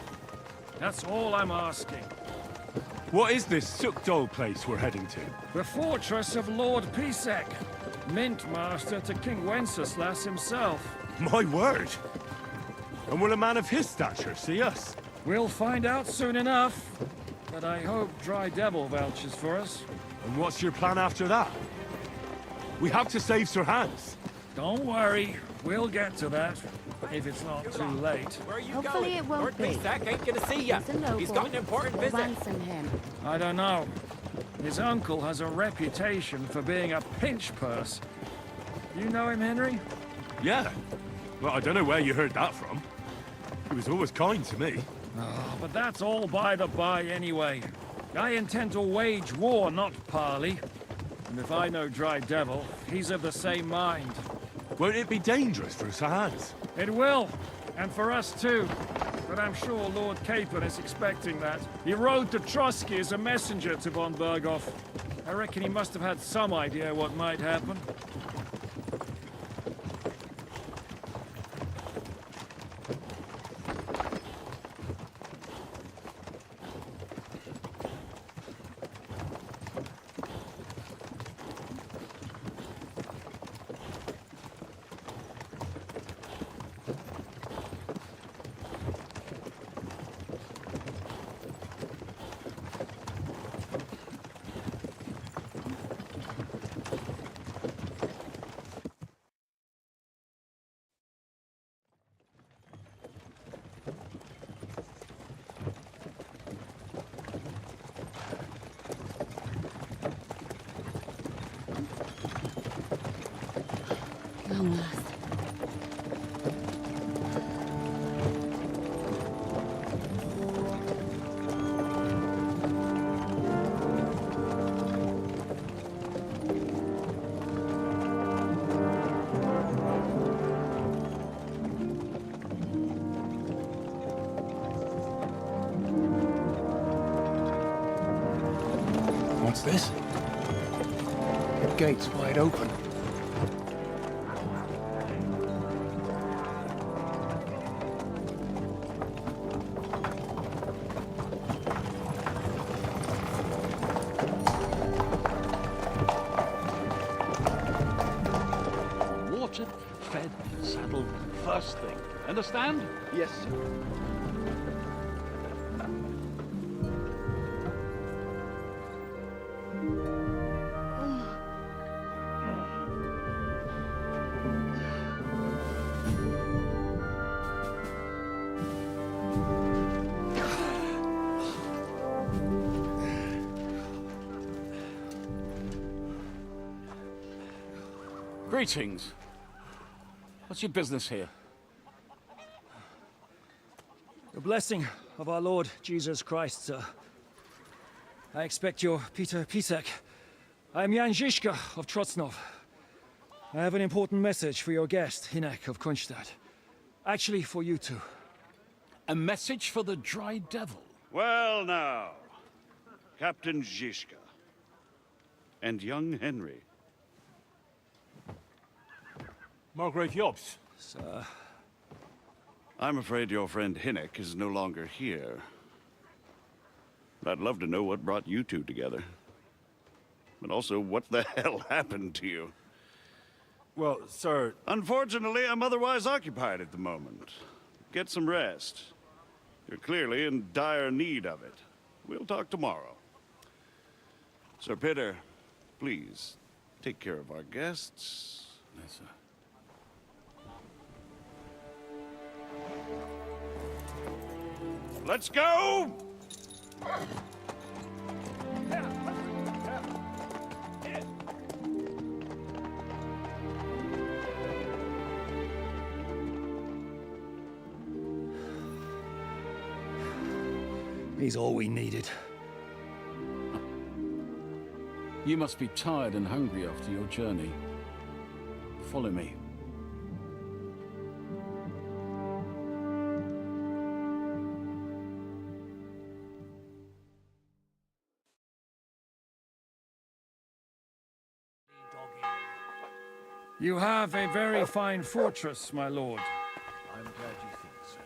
That's all I'm asking. What is this Sukdal place we're heading to? The fortress of Lord Pisek, Mint Master to King Wenceslas himself. My word! And will a man of his stature see us? We'll find out soon enough. But I hope Dry Devil vouches for us. And what's your plan after that? We have to save Sir Hans. Don't worry, we'll get to that. If it's not too late. Where are you Hopefully going? it won't Lord be. Pisak ain't gonna see ya. He's a noble. He's got an important We'll visit. ransom him. I don't know. His uncle has a reputation for being a pinch purse. You know him, Henry? Yeah. Well, I don't know where you heard that from. He was always kind to me. Oh, but that's all by the by anyway. I intend to wage war, not parley. And if I know Dry Devil, he's of the same mind. Won't it be dangerous for Sir Hans? It will, and for us too. But I'm sure Lord Capon is expecting that. He rode to Trotsky as a messenger to von Berghoff. I reckon he must have had some idea what might happen. Long last. What's this? The gate's wide open. Watered, fed, saddled, first thing. Understand? Yes, sir. Greetings. What's your business here? The blessing of our Lord Jesus Christ, sir. I expect you're Peter Pisek. I'm Jan Žižka of Trocnov. I have an important message for your guest, Hinek of Kunstadt. Actually, for you two. A message for the Dry Devil? Well now, Captain Zizka, and young Henry. Margrave Jobs. Sir. I'm afraid your friend Hinnock is no longer here. But I'd love to know what brought you two together. But also, what the hell happened to you? Well, sir... Unfortunately, I'm otherwise occupied at the moment. Get some rest. You're clearly in dire need of it. We'll talk tomorrow. Sir Peter, please, take care of our guests. Yes, sir. Let's go! He's all we needed. You must be tired and hungry after your journey. Follow me. You have a very fine fortress, my lord. I'm glad you think so.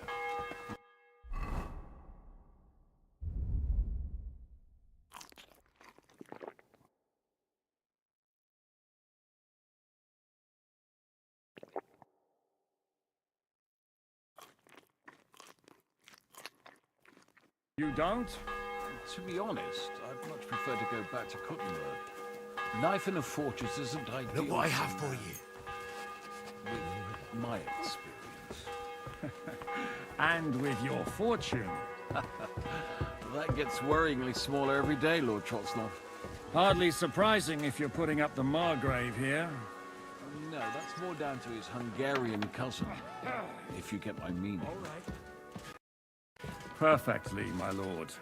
You don't? To be honest, I'd much prefer to go back to Kuttenberg. Life in a fortress isn't ideal. Look what I have for you. With my experience. And with your fortune. That gets worryingly smaller every day, Lord Trotslov. Hardly surprising if you're putting up the Margrave here. No, that's more down to his Hungarian cousin, if you get my meaning. All right. Perfectly, my lord.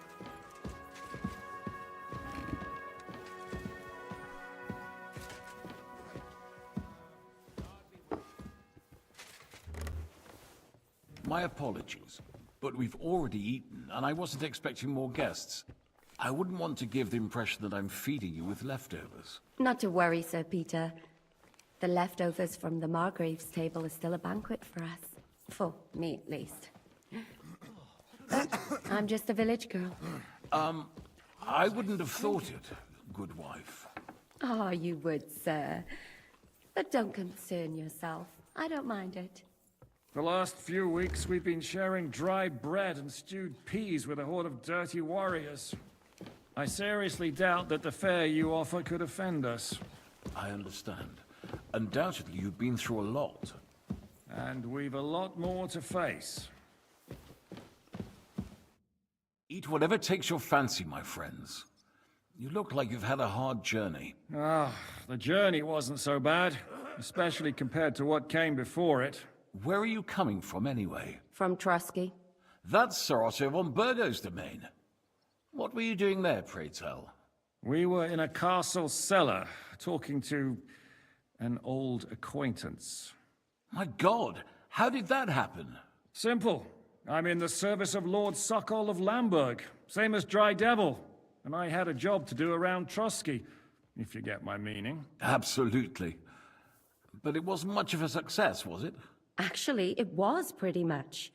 My apologies, but we've already eaten, and I wasn't expecting more guests. I wouldn't want to give the impression that I'm feeding you with leftovers. Not to worry, Sir Peter. The leftovers from the Margrave's table are still a banquet for us. For me, at least. But I'm just a village girl. I wouldn't have thought it, good wife. Oh, you would, sir. But don't concern yourself. I don't mind it. The last few weeks, we've been sharing dry bread and stewed peas with a horde of dirty warriors. I seriously doubt that the fare you offer could offend us. I understand. Undoubtedly, you've been through a lot. And we've a lot more to face. Eat whatever takes your fancy, my friends. You look like you've had a hard journey. Ah, the journey wasn't so bad, especially compared to what came before it. Where are you coming from, anyway? From Trusky. That's Sir Otto von Burgo's domain. What were you doing there, pray tell? We were in a castle cellar, talking to an old acquaintance. My God, how did that happen? Simple. I'm in the service of Lord Sokol of Lamberg, same as Dry Devil, and I had a job to do around Trusky, if you get my meaning. Absolutely. But it wasn't much of a success, was it? Actually, it was pretty much.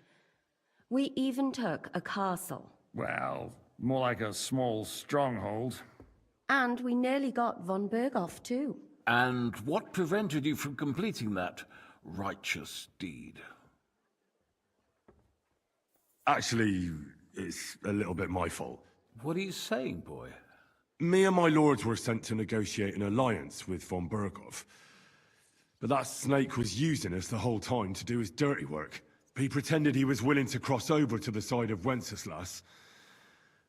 We even took a castle. Well, more like a small stronghold. And we nearly got von Berghoff, too. And what prevented you from completing that righteous deed? Actually, it's a little bit my fault. What are you saying, boy? Me and my lords were sent to negotiate an alliance with von Berghoff. But that snake was using us the whole time to do his dirty work. He pretended he was willing to cross over to the side of Wenceslas.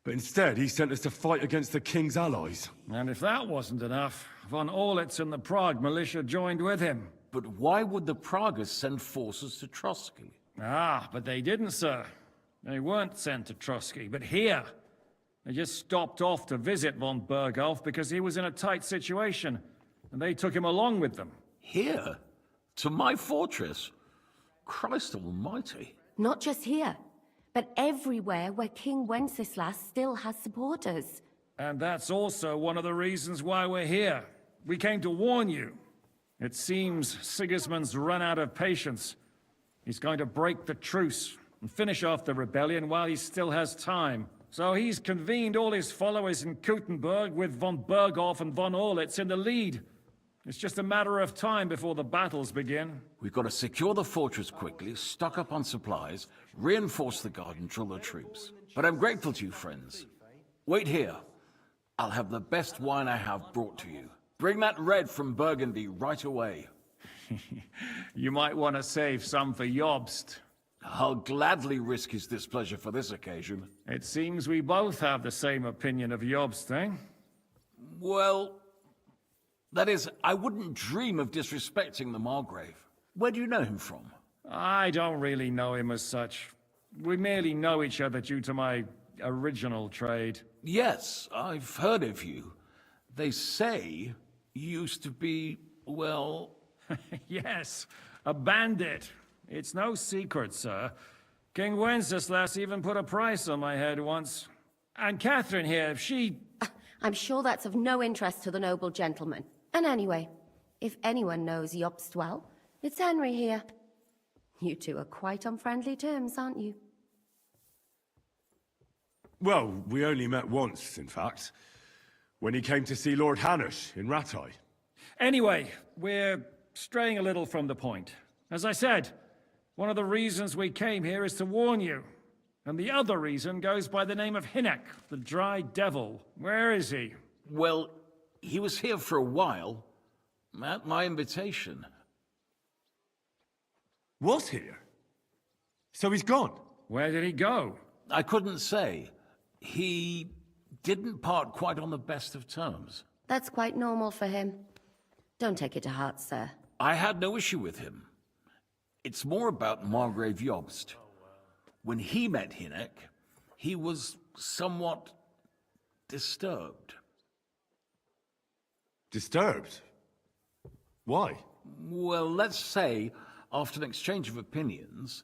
But instead, he sent us to fight against the king's allies. And if that wasn't enough, von Orlitz and the Prague militia joined with him. But why would the Praguers send forces to Trusky? Ah, but they didn't, sir. They weren't sent to Trusky, but here. They just stopped off to visit von Berghoff because he was in a tight situation, and they took him along with them. Here? To my fortress? Christ almighty. Not just here, but everywhere where King Wenceslas still has supporters. And that's also one of the reasons why we're here. We came to warn you. It seems Sigismund's run out of patience. He's going to break the truce and finish off the rebellion while he still has time. So he's convened all his followers in Kuttenberg with von Berghoff and von Orlitz in the lead. It's just a matter of time before the battles begin. We've got to secure the fortress quickly, stock up on supplies, reinforce the guard and drill the troops. But I'm grateful to you, friends. Wait here. I'll have the best wine I have brought to you. Bring that red from Burgundy right away. You might want to save some for Jobst. I'll gladly risk his displeasure for this occasion. It seems we both have the same opinion of Jobst, eh? Well, that is, I wouldn't dream of disrespecting the Margrave. Where do you know him from? I don't really know him as such. We merely know each other due to my original trade. Yes, I've heard of you. They say you used to be, well... Yes, a bandit. It's no secret, sir. King Wenceslas even put a price on my head once. And Catherine here, she... I'm sure that's of no interest to the noble gentleman. And anyway, if anyone knows Jobst well, it's Henry here. You two are quite on friendly terms, aren't you? Well, we only met once, in fact. When he came to see Lord Hanush in Rattay. Anyway, we're straying a little from the point. As I said, one of the reasons we came here is to warn you. And the other reason goes by the name of Hinek, the Dry Devil. Where is he? Well, he was here for a while, at my invitation. Was here? So he's gone? Where did he go? I couldn't say. He didn't part quite on the best of terms. That's quite normal for him. Don't take it to heart, sir. I had no issue with him. It's more about Margrave Jobst. When he met Hinek, he was somewhat disturbed. Disturbed? Why? Well, let's say, after an exchange of opinions,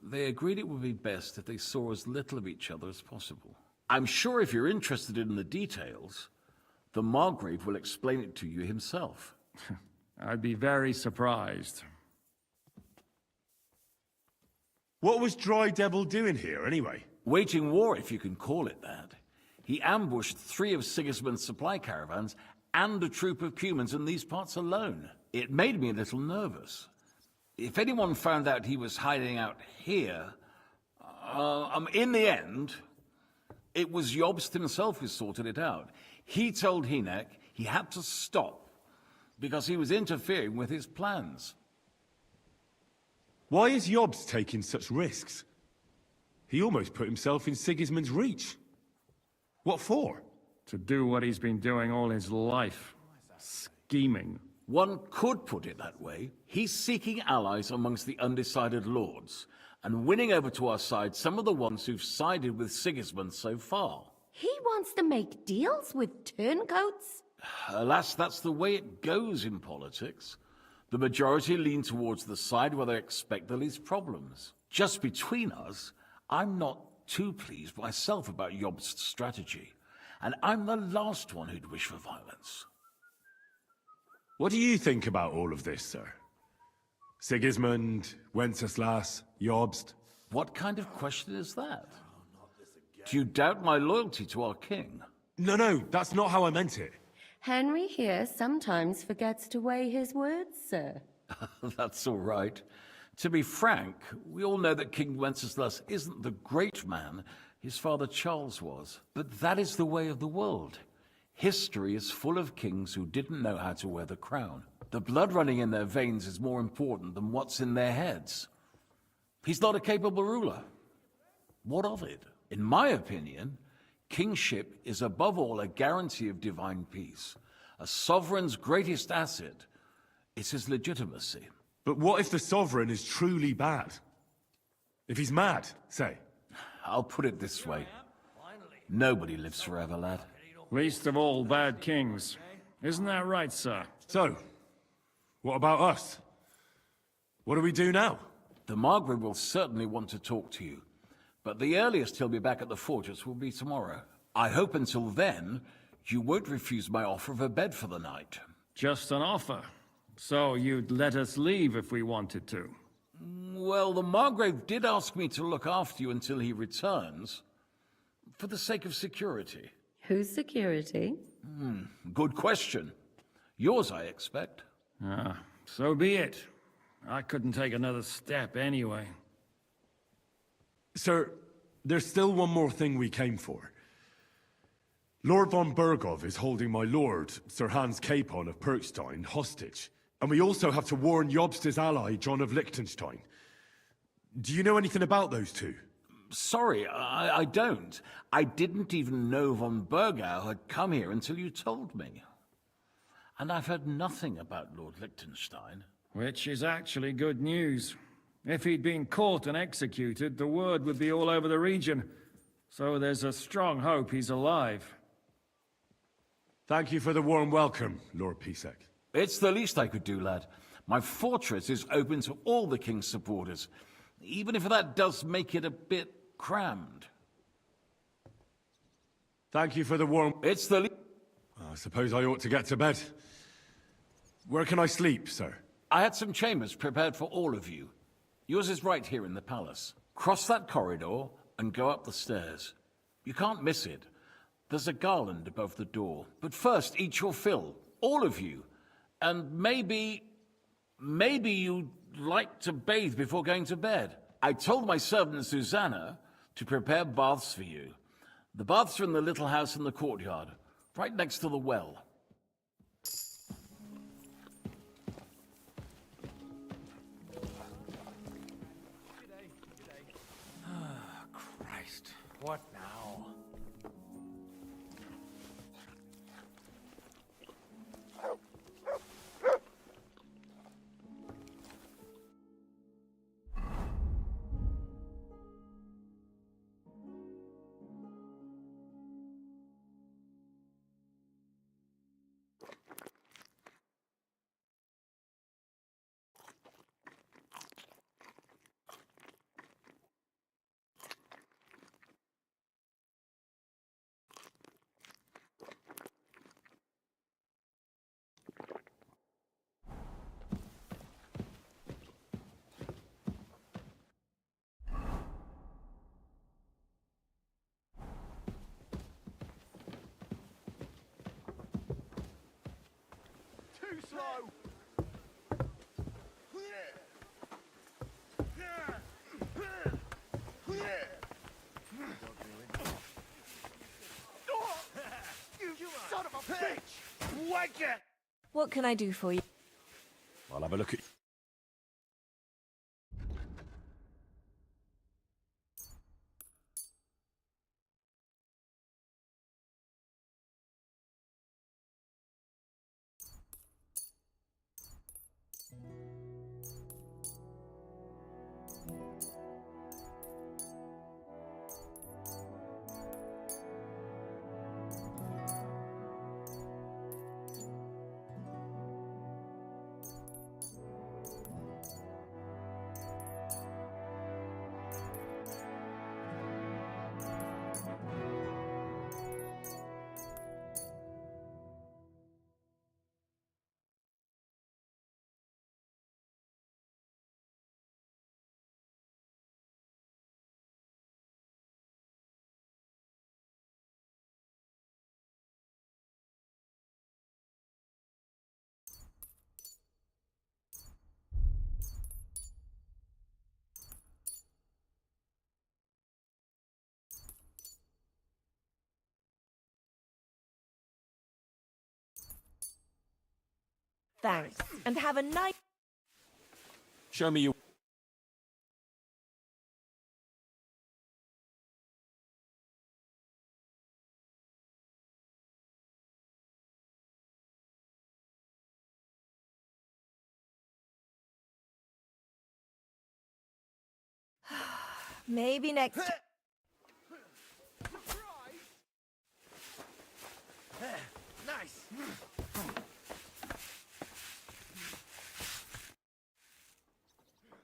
they agreed it would be best if they saw as little of each other as possible. I'm sure if you're interested in the details, the Margrave will explain it to you himself. I'd be very surprised. What was Dry Devil doing here, anyway? Waging war, if you can call it that. He ambushed 3 of Sigismund's supply caravans and a troop of Cumans in these parts alone. It made me a little nervous. If anyone found out he was hiding out here, in the end, it was Jobst himself who sorted it out. He told Hinek he had to stop because he was interfering with his plans. Why is Jobst taking such risks? He almost put himself in Sigismund's reach. What for? To do what he's been doing all his life. Scheming. One could put it that way. He's seeking allies amongst the undecided lords, and winning over to our side some of the ones who've sided with Sigismund so far. He wants to make deals with turncoats? Alas, that's the way it goes in politics. The majority lean towards the side where they expect the least problems. Just between us, I'm not too pleased myself about Jobst's strategy, and I'm the last one who'd wish for violence. What do you think about all of this, sir? Sigismund, Wenceslas, Jobst? What kind of question is that? Do you doubt my loyalty to our king? No, that's not how I meant it. Henry here sometimes forgets to weigh his words, sir. That's all right. To be frank, we all know that King Wenceslas isn't the great man his father Charles was. But that is the way of the world. History is full of kings who didn't know how to wear the crown. The blood running in their veins is more important than what's in their heads. He's not a capable ruler. What of it? In my opinion, kingship is above all a guarantee of divine peace. A sovereign's greatest asset is his legitimacy. But what if the sovereign is truly bad? If he's mad, say? I'll put it this way. Nobody lives forever, lad. Least of all bad kings. Isn't that right, sir? So, what about us? What do we do now? The Margrave will certainly want to talk to you, but the earliest he'll be back at the fortress will be tomorrow. I hope until then, you won't refuse my offer of a bed for the night. Just an offer. So you'd let us leave if we wanted to? Well, the Margrave did ask me to look after you until he returns, for the sake of security. Whose security? Good question. Yours, I expect. Ah, so be it. I couldn't take another step anyway. Sir, there's still one more thing we came for. Lord von Bergov is holding my lord, Sir Hans Capon of Perkstein, hostage. And we also have to warn Jobst's ally, John of Liechtenstein. Do you know anything about those two? Sorry, I don't. I didn't even know von Bergau had come here until you told me. And I've heard nothing about Lord Liechtenstein. Which is actually good news. If he'd been caught and executed, the word would be all over the region. So there's a strong hope he's alive. Thank you for the warm welcome, Lord Pisek. It's the least I could do, lad. My fortress is open to all the king's supporters, even if that does make it a bit crammed. Thank you for the warm... It's the I suppose I ought to get to bed. Where can I sleep, sir? I had some chambers prepared for all of you. Yours is right here in the palace. Cross that corridor and go up the stairs. You can't miss it. There's a garland above the door. But first, eat your fill. All of you. And maybe you'd like to bathe before going to bed. I told my servant Susanna to prepare baths for you. The baths are in the little house in the courtyard, right next to the well. Christ, what now? Too slow! You son of a bitch! Wake it! What can I do for you? I'll have a look at... Thanks, and have a nice... Show me your... Maybe next... Nice!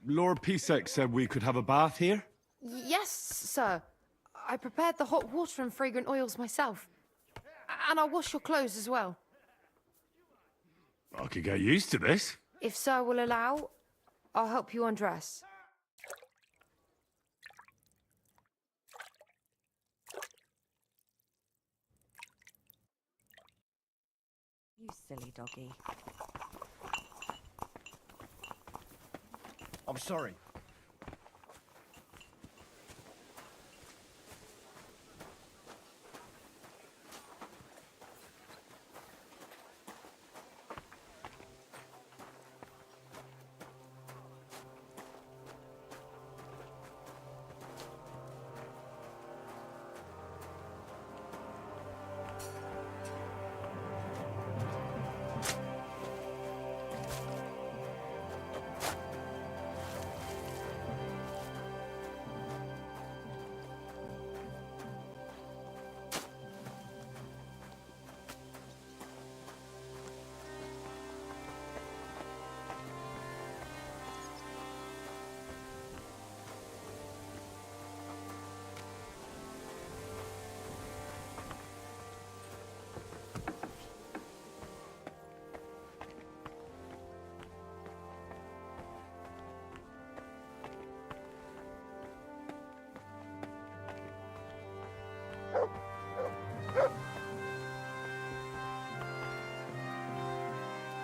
Lord Pisek said we could have a bath here? Yes, sir. I prepared the hot water and fragrant oils myself. And I'll wash your clothes as well. I could get used to this. If Sir will allow, I'll help you undress. You silly doggy. I'm sorry.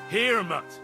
Here, Mutt.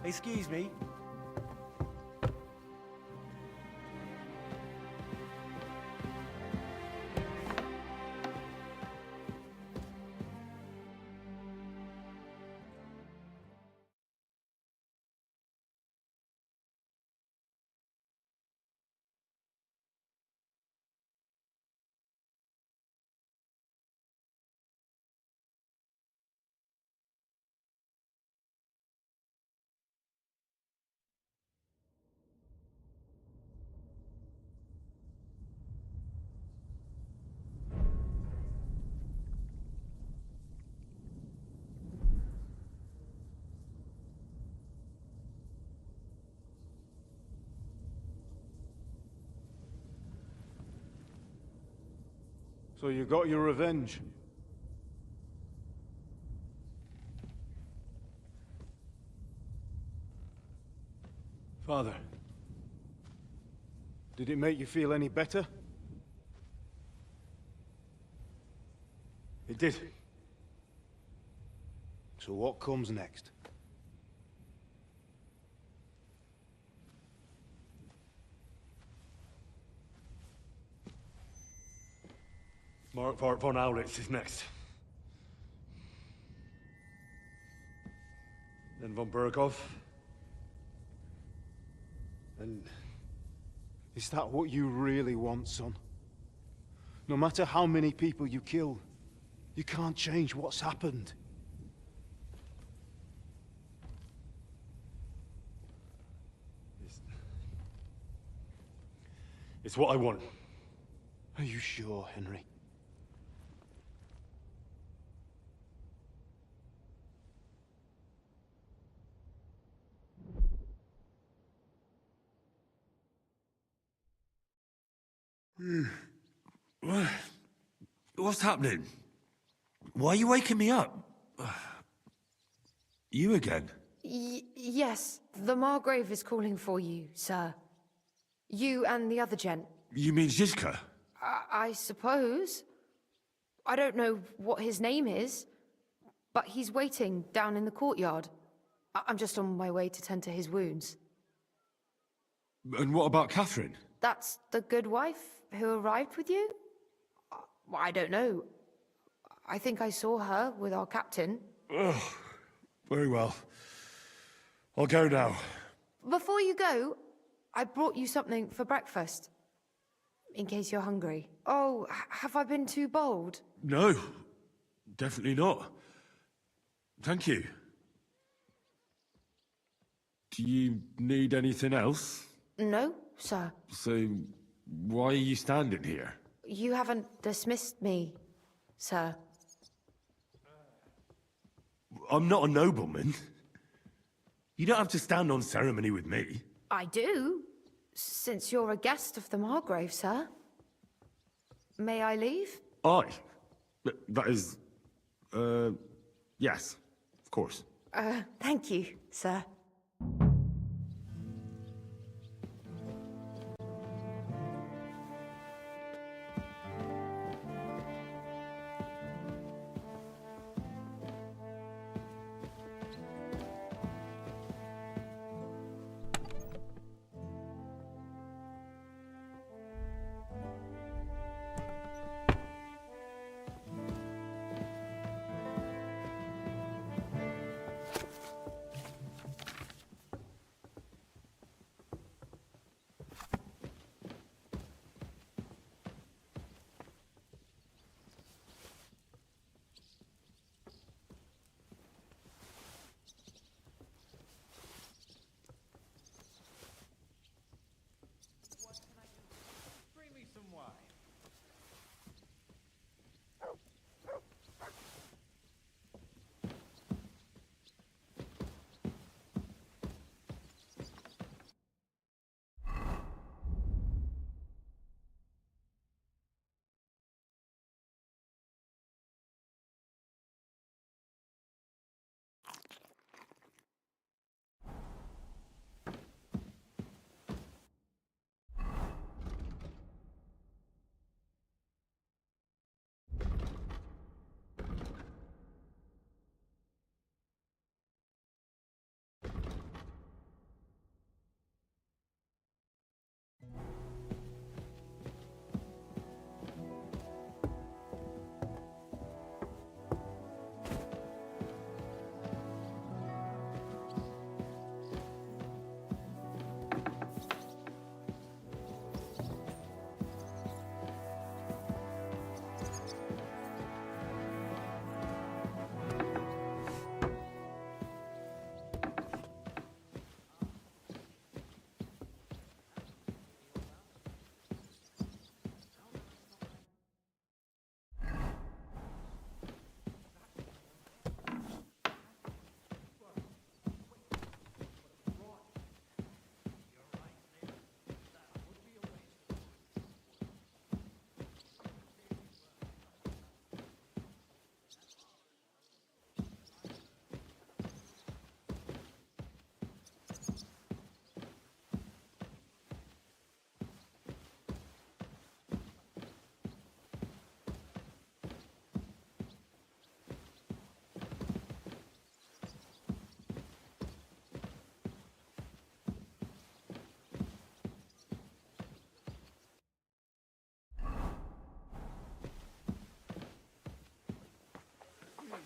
Excuse me. So you got your revenge? Father, did it make you feel any better? It did. So what comes next? Mark von Aulitz is next. Then von Berghoff. And is that what you really want, son? No matter how many people you kill, you can't change what's happened. It's what I want. Are you sure, Henry? What's happening? Why are you waking me up? You again? Yes, the Margrave is calling for you, sir. You and the other gent. You mean Zizka? I suppose. I don't know what his name is, but he's waiting down in the courtyard. I'm just on my way to tend to his wounds. And what about Catherine? That's the good wife who arrived with you? I don't know. I think I saw her with our captain. Oh, very well. I'll go now. Before you go, I brought you something for breakfast. In case you're hungry. Oh, have I been too bold? No, definitely not. Thank you. Do you need anything else? No, sir. So, why are you standing here? You haven't dismissed me, sir. I'm not a nobleman. You don't have to stand on ceremony with me. I do, since you're a guest of the Margrave, sir. May I leave? That is... yes, of course. Thank you, sir.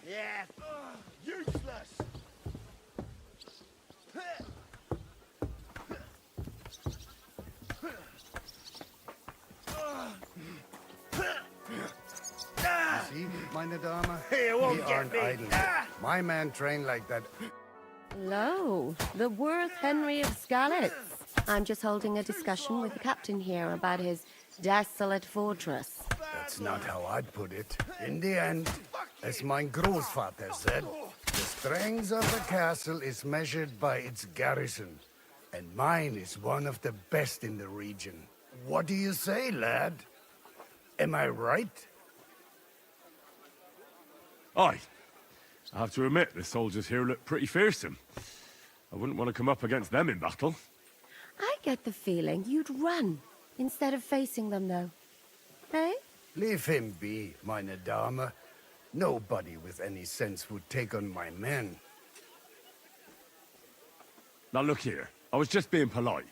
Yeah. Useless. See, meine Dame? He won't We get aren't me. idle. My man trained like that. Hello, the worth Henry of Skalitz. I'm just holding a discussion with the captain here about his desolate fortress. That's not how I'd put it. In the end, as mein Großvater said, the strength of a castle is measured by its garrison. And mine is one of the best in the region. What do you say, lad? Am I right? Aye. I have to admit, the soldiers here look pretty fearsome. I wouldn't want to come up against them in battle. I get the feeling you'd run instead of facing them, though. Hey? Leave him be, meine Dame. Nobody with any sense would take on my men. Now look here, I was just being polite.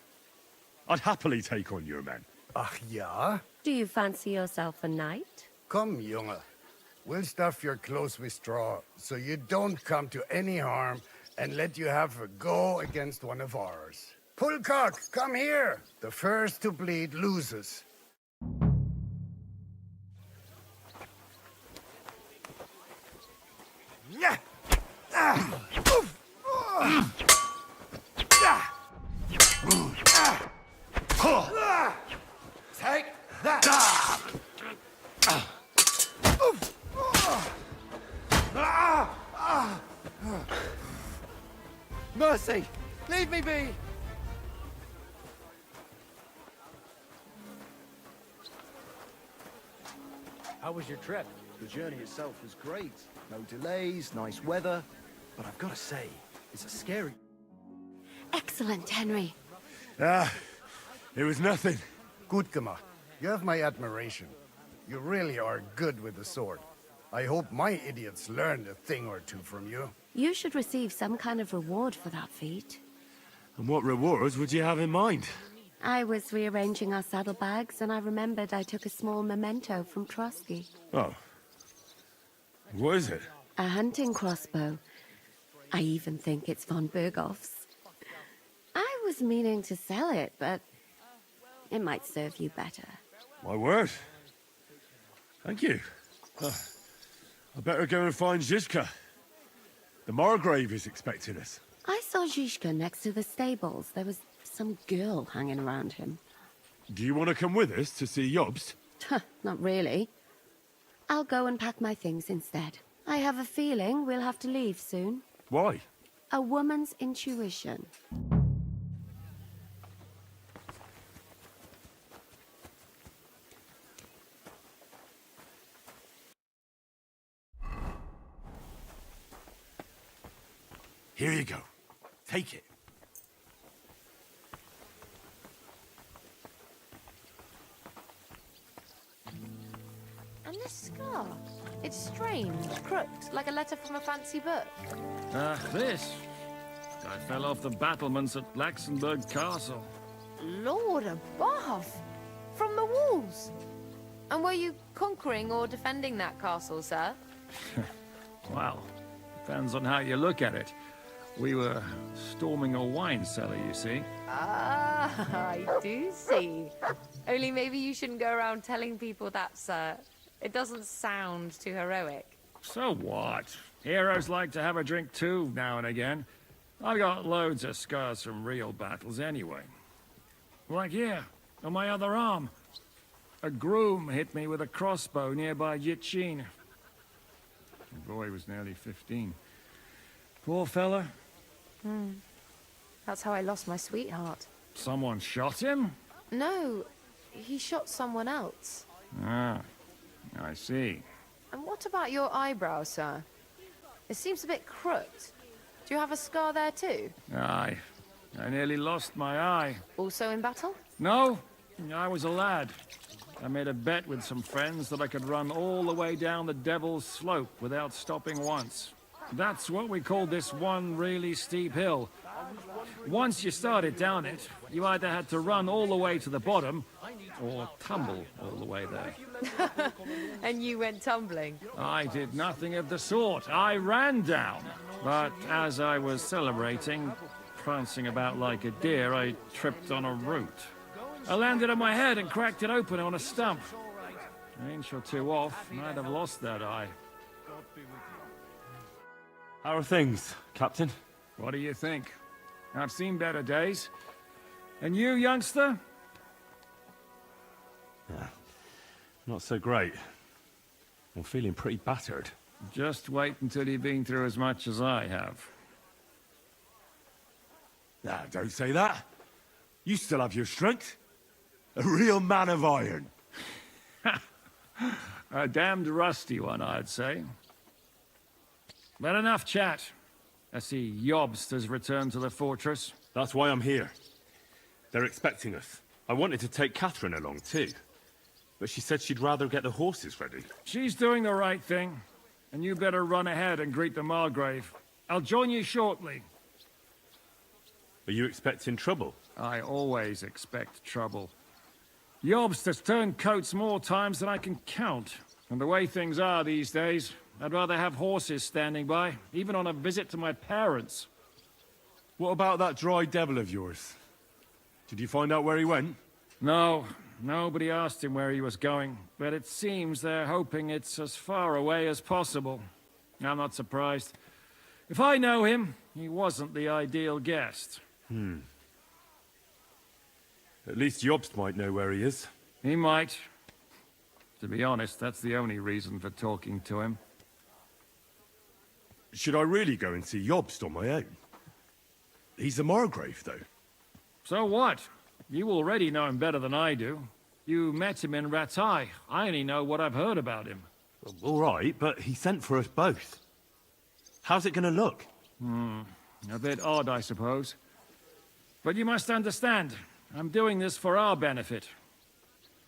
I'd happily take on your men. Ach ja? Do you fancy yourself a knight? Come, Junge. We'll stuff your clothes with straw, so you don't come to any harm, and let you have a go against one of ours. Pullcock, come here! The first to bleed loses. Take that! Mercy! Leave me be! How was your trip? The journey itself was great. No delays, nice weather. But I've got to say, it's a scary... Excellent, Henry. It was nothing. Gut gemacht. You have my admiration. You really are good with the sword. I hope my idiots learned a thing or two from you. You should receive some kind of reward for that feat. And what rewards would you have in mind? I was rearranging our saddlebags, and I remembered I took a small memento from Trotsky. Oh. What is it? A hunting crossbow. I even think it's von Berghoff's. I was meaning to sell it, but it might serve you better. My word. Thank you. I better go and find Zizka. The Margrave is expecting us. I saw Zizka next to the stables. There was some girl hanging around him. Do you want to come with us to see Jobst? Not really. I'll go and pack my things instead. I have a feeling we'll have to leave soon. Why? A woman's intuition. Here you go. Take it. And this scar? It's strange, crooked, like a letter from a fancy book. This. I fell off the battlements at Laxenburg Castle. Lord above! From the walls! And were you conquering or defending that castle, sir? Well, depends on how you look at it. We were storming a wine cellar, you see. Ah, I do see. Only maybe you shouldn't go around telling people that, sir. It doesn't sound too heroic. So what? Heroes like to have a drink too, now and again. I've got loads of scars from real battles anyway. Like here, on my other arm. A groom hit me with a crossbow nearby Yitchin. The boy was nearly 15. Poor fella. That's how I lost my sweetheart. Someone shot him? No, he shot someone else. Ah, I see. And what about your eyebrow, sir? It seems a bit crooked. Do you have a scar there too? Aye. I nearly lost my eye. Also in battle? No, I was a lad. I made a bet with some friends that I could run all the way down the Devil's Slope without stopping once. That's what we called this one really steep hill. Once you started down it, you either had to run all the way to the bottom, or tumble all the way there. And you went tumbling? I did nothing of the sort. I ran down. But as I was celebrating, prancing about like a deer, I tripped on a root. I landed on my head and cracked it open on a stump. An inch or two off, and I'd have lost that eye. How are things, Captain? What do you think? I've seen better days. And you, youngster? Not so great. I'm feeling pretty battered. Just wait until you've been through as much as I have. Nah, don't say that. You still have your strength. A real man of iron. A damned rusty one, I'd say. But enough chat. I see Jobst has returned to the fortress. That's why I'm here. They're expecting us. I wanted to take Catherine along too, but she said she'd rather get the horses ready. She's doing the right thing, and you better run ahead and greet the Margrave. I'll join you shortly. Are you expecting trouble? I always expect trouble. Jobst has turned coats more times than I can count. And the way things are these days, I'd rather have horses standing by, even on a visit to my parents. What about that dry devil of yours? Did you find out where he went? No, nobody asked him where he was going, but it seems they're hoping it's as far away as possible. I'm not surprised. If I know him, he wasn't the ideal guest. At least Jobst might know where he is. He might. To be honest, that's the only reason for talking to him. Should I really go and see Jobst on my own? He's a Margrave, though. So what? You already know him better than I do. You met him in Rattay. I only know what I've heard about him. All right, but he sent for us both. How's it gonna look? A bit odd, I suppose. But you must understand, I'm doing this for our benefit.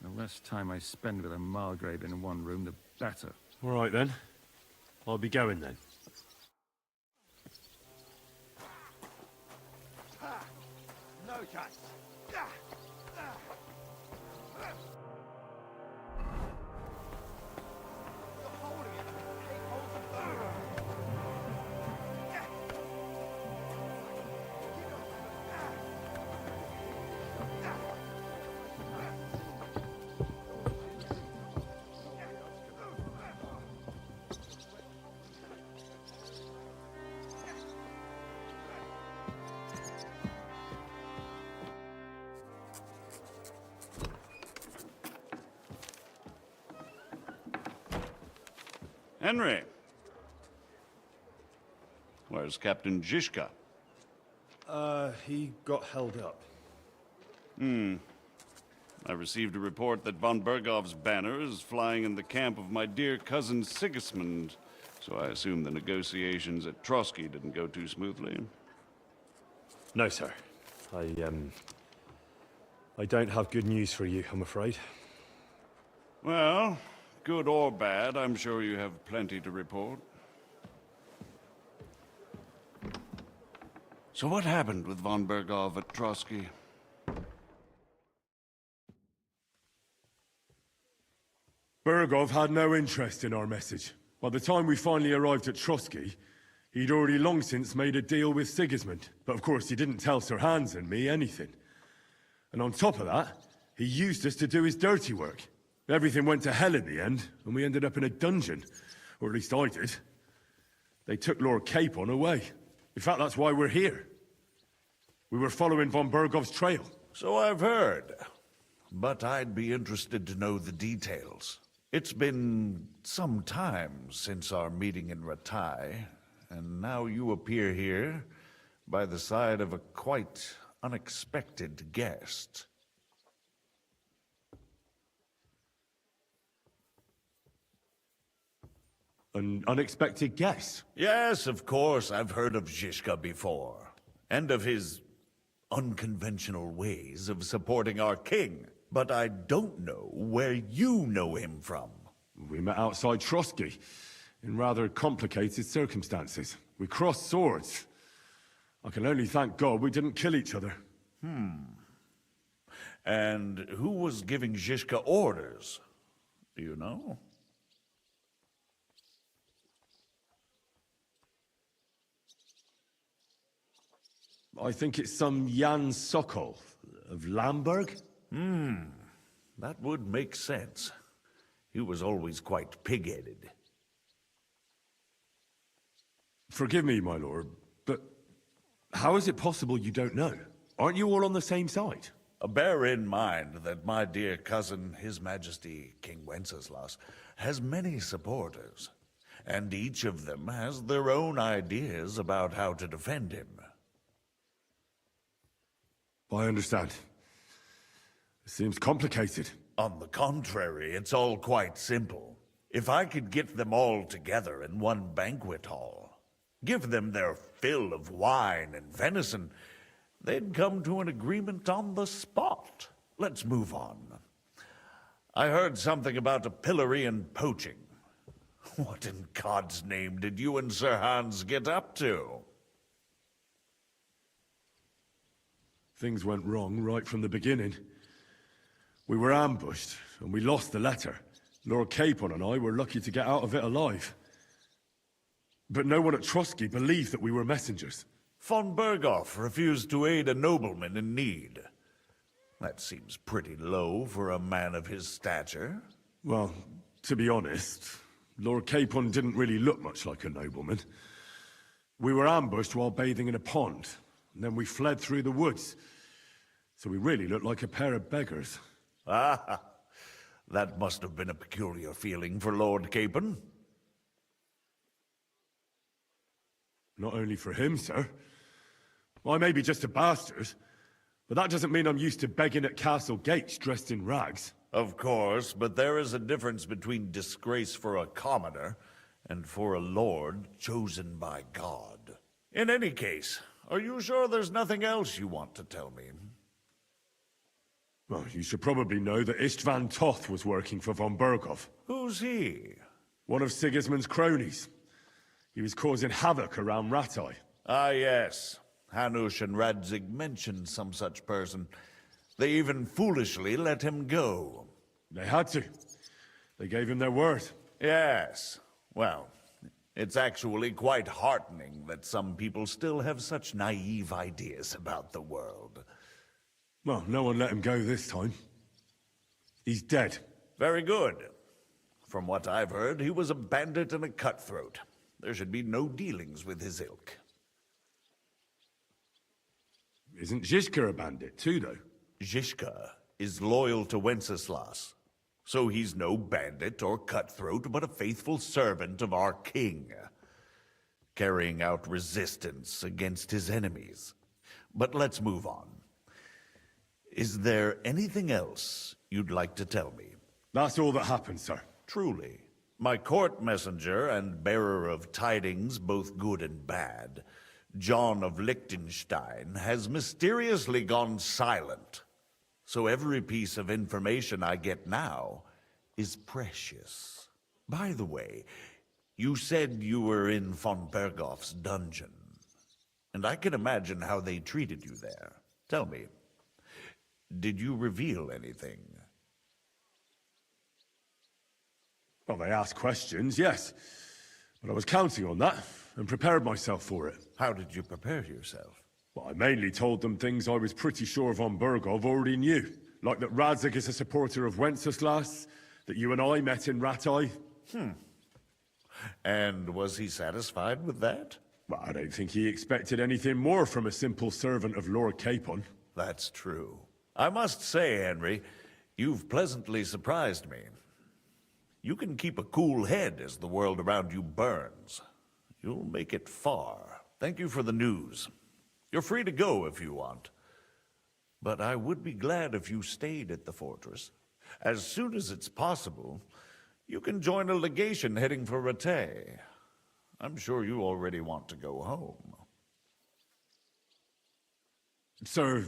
The less time I spend with a Margrave in one room, the better. All right, then. I'll be going, then. No chance. Henry. Where's Captain Zizka? He got held up. I received a report that von Bergov's banner is flying in the camp of my dear cousin Sigismund, so I assume the negotiations at Trotsky didn't go too smoothly. No, sir. I don't have good news for you, I'm afraid. Well, good or bad, I'm sure you have plenty to report. So what happened with von Bergov at Trotsky? Bergov had no interest in our message. By the time we finally arrived at Trotsky, he'd already long since made a deal with Sigismund. But of course, he didn't tell Sir Hans and me anything. And on top of that, he used us to do his dirty work. Everything went to hell in the end, and we ended up in a dungeon. Or at least I did. They took Lord Capon away. In fact, that's why we're here. We were following von Bergov's trail. So I've heard. But I'd be interested to know the details. It's been some time since our meeting in Rattay, and now you appear here by the side of a quite unexpected guest. An unexpected guest? Yes, of course, I've heard of Zizka before, and of his unconventional ways of supporting our king. But I don't know where you know him from. We met outside Trotsky, in rather complicated circumstances. We crossed swords. I can only thank God we didn't kill each other. And who was giving Zizka orders? Do you know? I think it's some Jan Sokol of Lamberg. That would make sense. He was always quite pig-headed. Forgive me, my lord, but how is it possible you don't know? Aren't you all on the same side? Bear in mind that my dear cousin, His Majesty King Wenceslas, has many supporters, and each of them has their own ideas about how to defend him. I understand. It seems complicated. On the contrary, it's all quite simple. If I could get them all together in one banquet hall, give them their fill of wine and venison, they'd come to an agreement on the spot. Let's move on. I heard something about a pillory and poaching. What in God's name did you and Sir Hans get up to? Things went wrong right from the beginning. We were ambushed, and we lost the letter. Lord Capon and I were lucky to get out of it alive. But no one at Trotsky believed that we were messengers. Von Berghoff refused to aid a nobleman in need. That seems pretty low for a man of his stature. Well, to be honest, Lord Capon didn't really look much like a nobleman. We were ambushed while bathing in a pond, and then we fled through the woods. So we really looked like a pair of beggars. Ah, that must have been a peculiar feeling for Lord Capon. Not only for him, sir. I may be just a bastard, but that doesn't mean I'm used to begging at castle gates dressed in rags. Of course, but there is a difference between disgrace for a commoner and for a lord chosen by God. In any case, are you sure there's nothing else you want to tell me? Well, you should probably know that Istvan Toth was working for von Berghoff. Who's he? One of Sigismund's cronies. He was causing havoc around Ratai. Ah, yes. Hanush and Radzig mentioned some such person. They even foolishly let him go. They had to. They gave him their word. Yes. Well, it's actually quite heartening that some people still have such naive ideas about the world. Well, no one let him go this time. He's dead. Very good. From what I've heard, he was a bandit and a cutthroat. There should be no dealings with his ilk. Isn't Zhizka a bandit too, though? Zhizka is loyal to Wenceslas. So he's no bandit or cutthroat, but a faithful servant of our king, carrying out resistance against his enemies. But let's move on. Is there anything else you'd like to tell me? That's all that happened, sir. Truly. My court messenger and bearer of tidings, both good and bad, John of Liechtenstein, has mysteriously gone silent. So every piece of information I get now is precious. By the way, you said you were in von Berghoff's dungeon, and I can imagine how they treated you there. Tell me, did you reveal anything? Well, they asked questions, yes. But I was counting on that, and prepared myself for it. How did you prepare yourself? Well, I mainly told them things I was pretty sure von Berghoff already knew. Like that Radzig is a supporter of Wenceslas, that you and I met in Ratai. And was he satisfied with that? Well, I don't think he expected anything more from a simple servant of Lord Capon. That's true. I must say, Henry, you've pleasantly surprised me. You can keep a cool head as the world around you burns. You'll make it far. Thank you for the news. You're free to go if you want. But I would be glad if you stayed at the fortress. As soon as it's possible, you can join a legation heading for Rattay. I'm sure you already want to go home. Sir,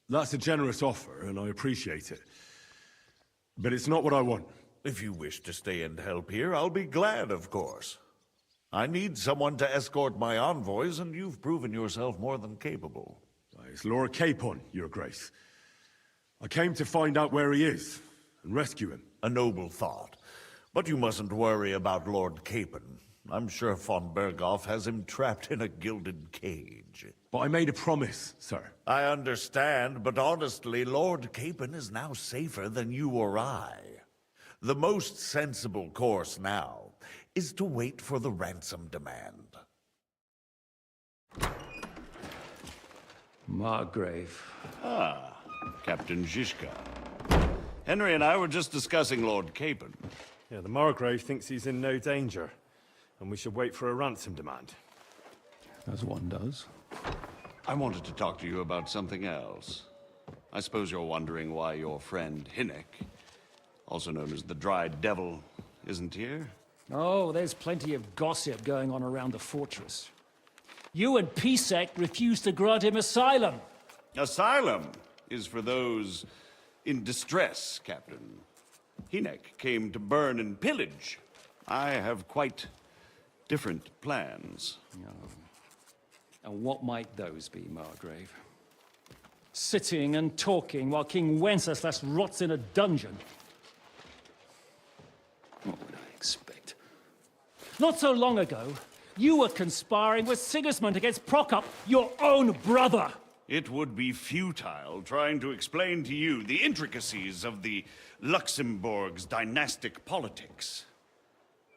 that's a generous offer, and I appreciate it. But it's not what I want. If you wish to stay and help here, I'll be glad, of course. I need someone to escort my envoys, and you've proven yourself more than capable. It's Lord Capon, Your Grace. I came to find out where he is, and rescue him. A noble thought. But you mustn't worry about Lord Capon. I'm sure von Berghoff has him trapped in a gilded cage. But I made a promise, sir. I understand, but honestly, Lord Capon is now safer than you or I. The most sensible course now is to wait for the ransom demand. Margrave. Ah, Captain Zhizka. Henry and I were just discussing Lord Capon. Yeah, the Margrave thinks he's in no danger, and we should wait for a ransom demand. As one does. I wanted to talk to you about something else. I suppose you're wondering why your friend Hinnek, also known as the Dried Devil, isn't here? Oh, there's plenty of gossip going on around the fortress. You and Pisek refused to grant him asylum. Asylum is for those in distress, Captain. Hinnek came to burn and pillage. I have quite different plans. Oh. And what might those be, Margrave? sitting and talking while King Wenceslas rots in a dungeon. What would I expect? Not so long ago, you were conspiring with Sigismund against Prokop, your own brother! It would be futile trying to explain to you the intricacies of the Luxembourg's dynastic politics.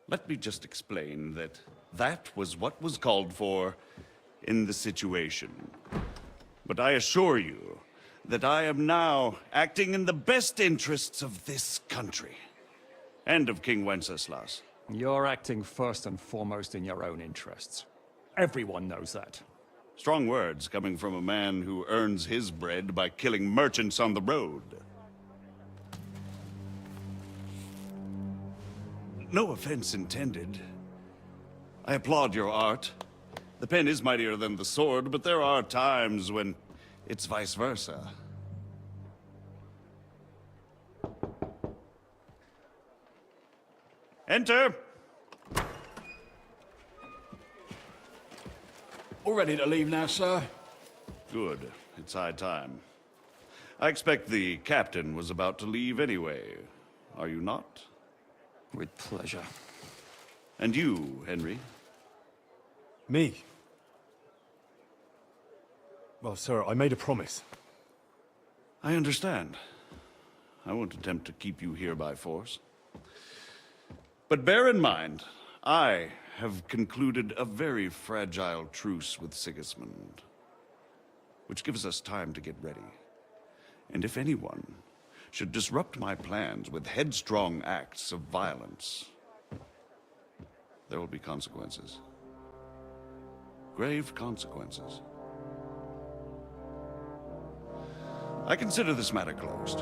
Let me just explain that that was what was called for in the situation. But I assure you that I am now acting in the best interests of this country and of King Wenceslas. You're acting first and foremost in your own interests. Everyone knows that. Strong words coming from a man who earns his bread by killing merchants on the road. No offense intended. I applaud your art. The pen is mightier than the sword, but there are times when it's vice versa. Enter! All ready to leave now, sir? Good. It's high time. I expect the captain was about to leave anyway. Are you not? With pleasure. And you, Henry? Me? Well, sir, I made a promise. I understand. I won't attempt to keep you here by force. But bear in mind, I have concluded a very fragile truce with Sigismund, which gives us time to get ready. And if anyone should disrupt my plans with headstrong acts of violence, there will be consequences. Grave consequences. I consider this matter closed.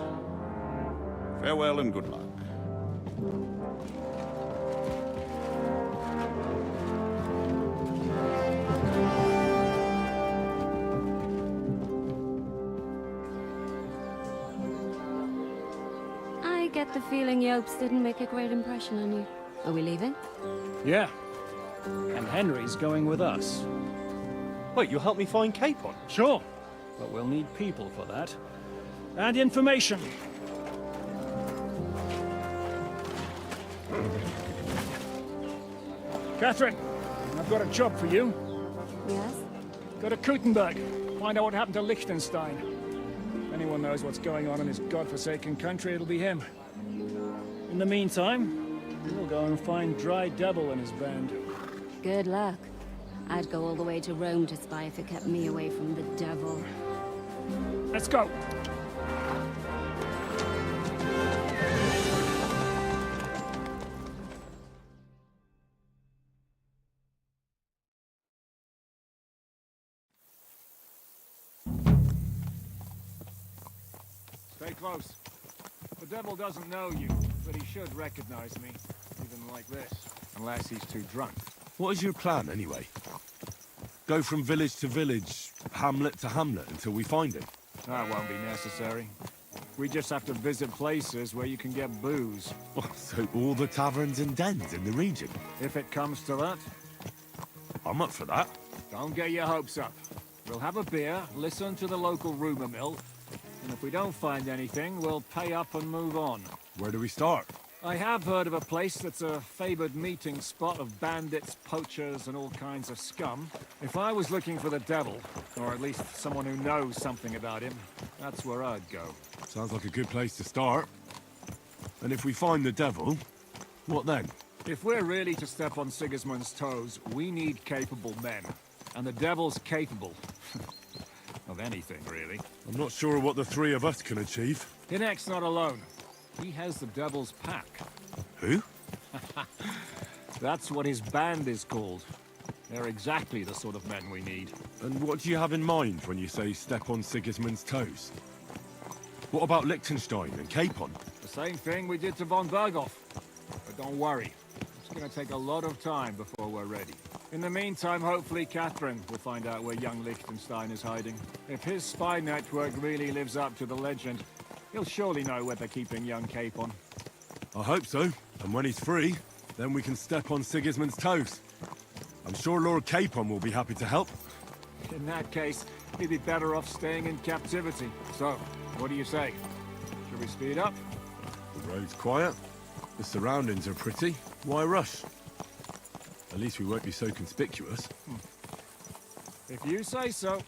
Farewell and good luck. I get the feeling Yopes didn't make a great impression on you. Are we leaving? Yeah. And Henry's going with us. Wait, you'll help me find Capon? Sure. But we'll need people for that. And information. Catherine, I've got a job for you. Yes? Go to Kuttenberg. Find out what happened to Liechtenstein. If anyone knows what's going on in his godforsaken country, it'll be him. In the meantime, we'll go and find Dry Devil and his band. Good luck. I'd go all the way to Rome to spy if it kept me away from the devil. Let's go! Stay close. The devil doesn't know you, but he should recognize me, even like this. Unless he's too drunk. What is your plan, anyway? Go from village to village, hamlet to hamlet, until we find him? That won't be necessary. We just have to visit places where you can get booze. So all the taverns and dens in the region? If it comes to that. I'm up for that. Don't get your hopes up. We'll have a beer, listen to the local rumor mill, and if we don't find anything, we'll pay up and move on. Where do we start? I have heard of a place that's a favored meeting spot of bandits, poachers, and all kinds of scum. If I was looking for the devil, or at least someone who knows something about him, that's where I'd go. Sounds like a good place to start. And if we find the devil, what then? If we're really to step on Sigismund's toes, we need capable men. And the devil's capable. Of anything, really. I'm not sure what the three of us can achieve. Hinek's not alone. He has the devil's pack. Who? That's what his band is called. They're exactly the sort of men we need. And what do you have in mind when you say step on Sigismund's toes? What about Liechtenstein and Capon? The same thing we did to von Berghoff. But don't worry. It's gonna take a lot of time before we're ready. In the meantime, hopefully Catherine will find out where young Liechtenstein is hiding. If his spy network really lives up to the legend, he'll surely know where they're keeping young Capon. I hope so. And when he's free, then we can step on Sigismund's toes. I'm sure Lord Capon will be happy to help. In that case, he'd be better off staying in captivity. So, what do you say? Should we speed up? The road's quiet. The surroundings are pretty. Why rush? At least we won't be so conspicuous. If you say so.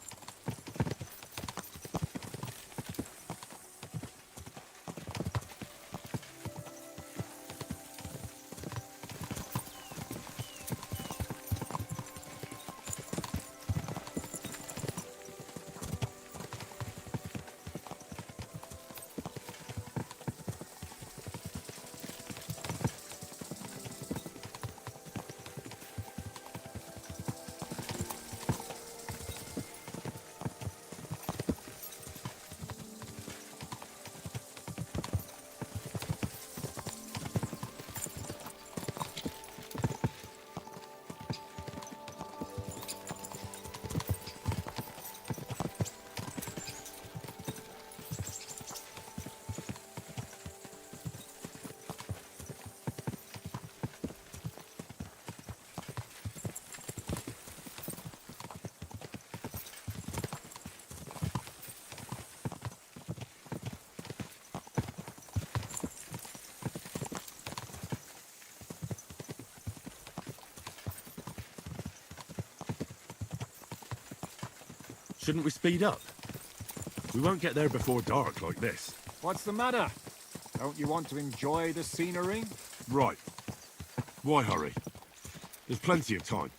Shouldn't we speed up? We won't get there before dark like this. What's the matter? Don't you want to enjoy the scenery? Right. Why hurry? There's plenty of time.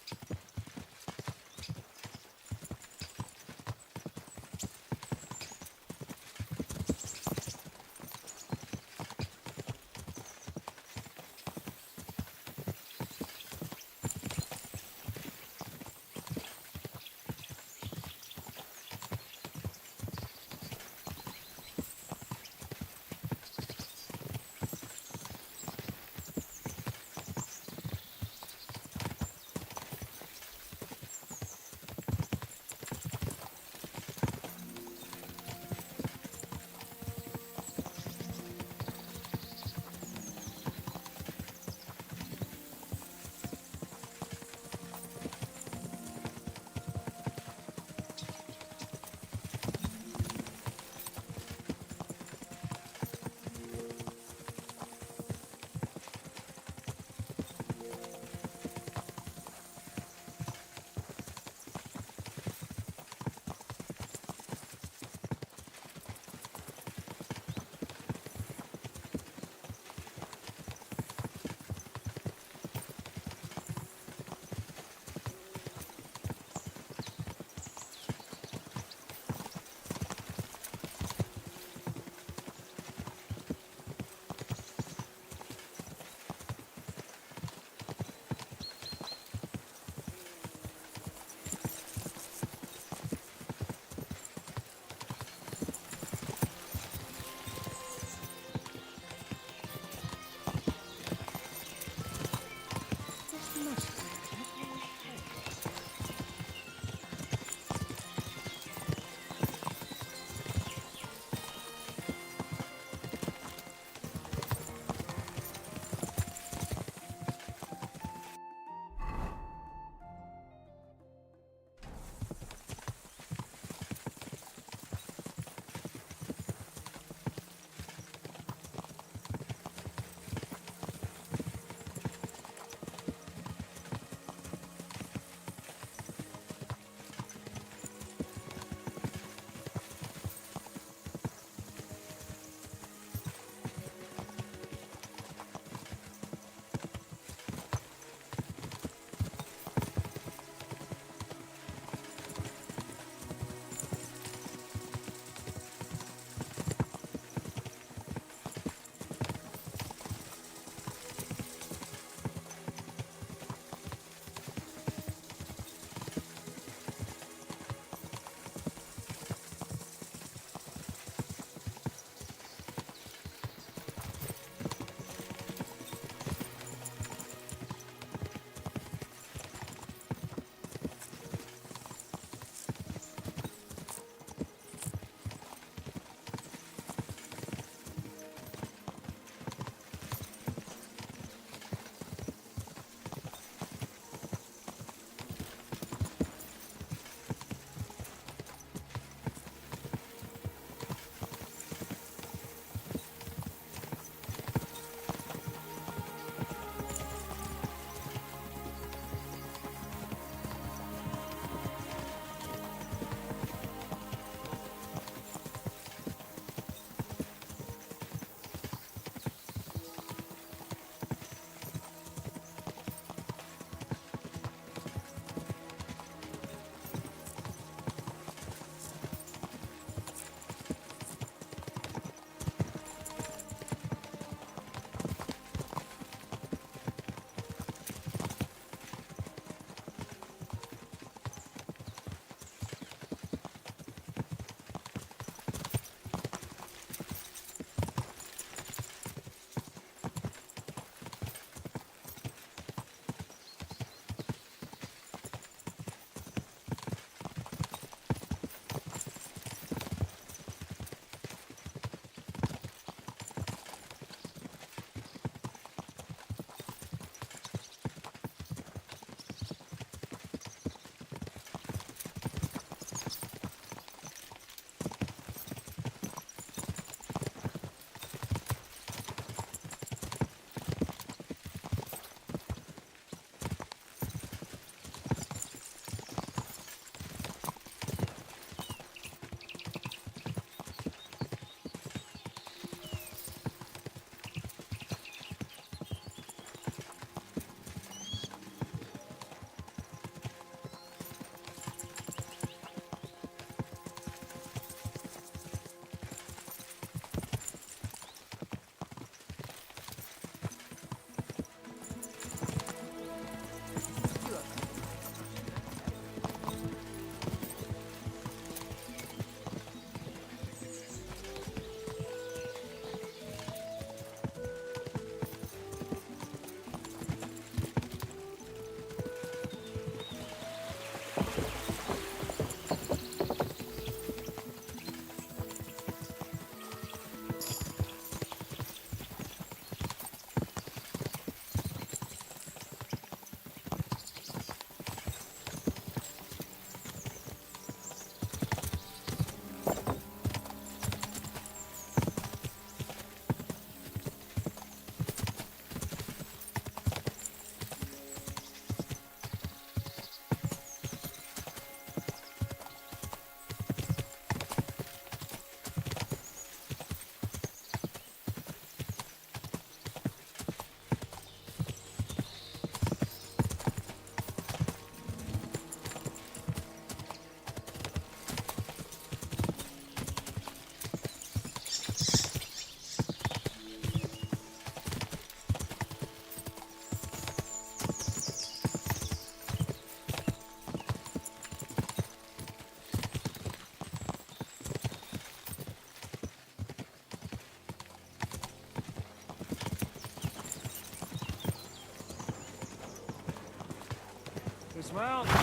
Dismount. I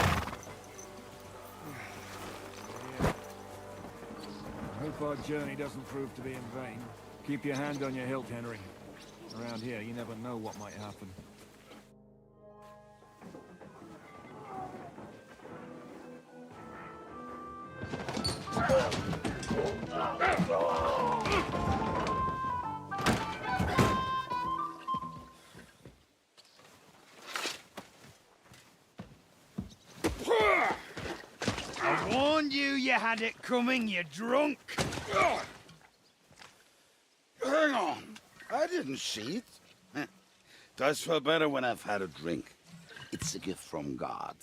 hope our journey doesn't prove to be in vain. Keep your hand on your hilt, Henry. Around here, you never know what might happen. I warned you had it coming, you drunk. Hang on. I didn't see it. Does feel better when I've had a drink. It's a gift from God.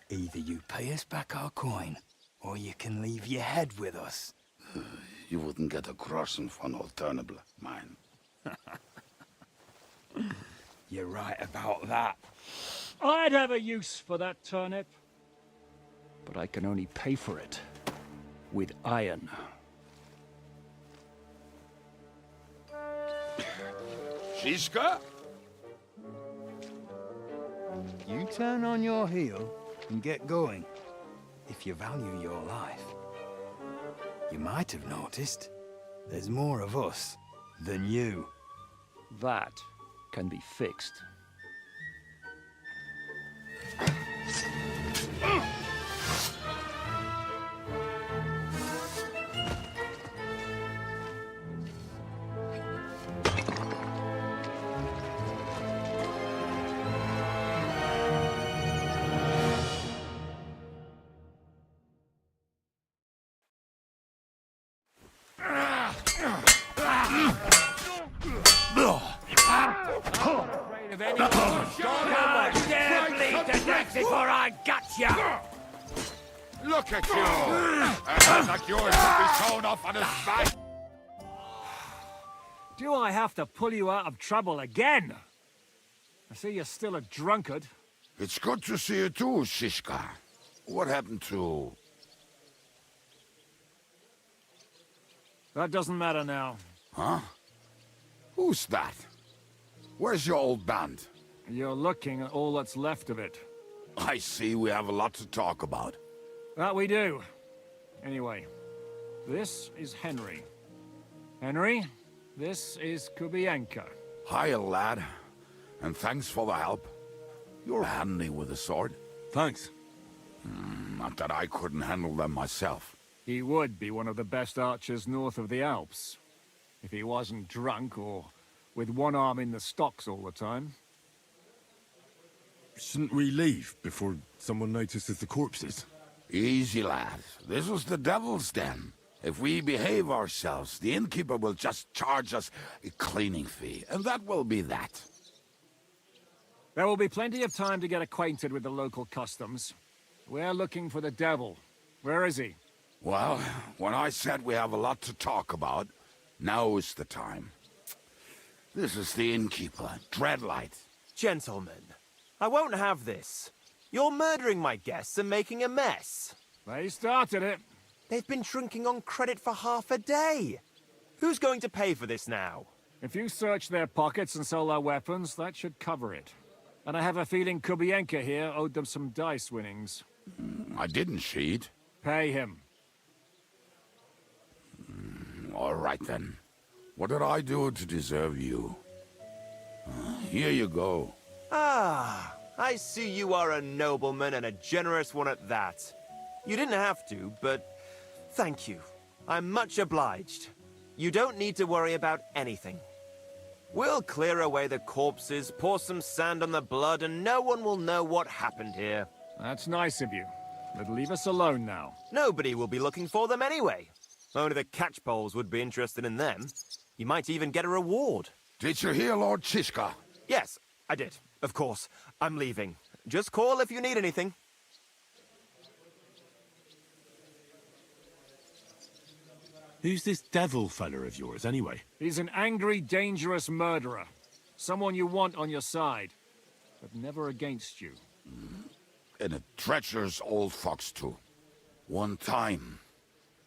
Either you pay us back our coin, or you can leave your head with us. You wouldn't get a groschen for an alternative, mine. You're right about that. I'd have a use for that turnip. But I can only pay for it with iron. Shiska? You turn on your heel and get going, if you value your life. You might have noticed, there's more of us than you. That can be fixed. Before I got ya! Look at you! A head like yours should be thrown off on his back! Do I have to pull you out of trouble again? I see you're still a drunkard. It's good to see you too, Shishka. What happened to... That doesn't matter now. Huh? Who's that? Where's your old band? You're looking at all that's left of it. I see we have a lot to talk about. That we do. Anyway, this is Henry. Henry, this is Kubienka. Hiya, lad. And thanks for the help. You're handy with a sword. Thanks. Not that I couldn't handle them myself. He would be one of the best archers north of the Alps. If he wasn't drunk or with one arm in the stocks all the time. Shouldn't we leave before someone notices the corpses? Easy, lad. This was the devil's den. If we behave ourselves, the innkeeper will just charge us a cleaning fee, and that will be that. There will be plenty of time to get acquainted with the local customs. We're looking for the devil. Where is he? Well, when I said we have a lot to talk about, now is the time. This is the innkeeper, Dreadlight. Gentlemen, I won't have this. You're murdering my guests and making a mess. They started it. They've been drinking on credit for half a day. Who's going to pay for this now? If you search their pockets and sell their weapons, that should cover it. And I have a feeling Kubienka here owed them some dice winnings. I didn't cheat. Pay him. All right, then. What did I do to deserve you? Here you go. Ah, I see you are a nobleman and a generous one at that. You didn't have to, but thank you. I'm much obliged. You don't need to worry about anything. We'll clear away the corpses, pour some sand on the blood, and no one will know what happened here. That's nice of you. But leave us alone now. Nobody will be looking for them anyway. Only the catchpoles would be interested in them. You might even get a reward. Did you hear Lord Chishka? Yes, I did. Of course. I'm leaving. Just call if you need anything. Who's this devil fella of yours, anyway? He's an angry, dangerous murderer. Someone you want on your side, but never against you. And a treacherous old fox, too. One time,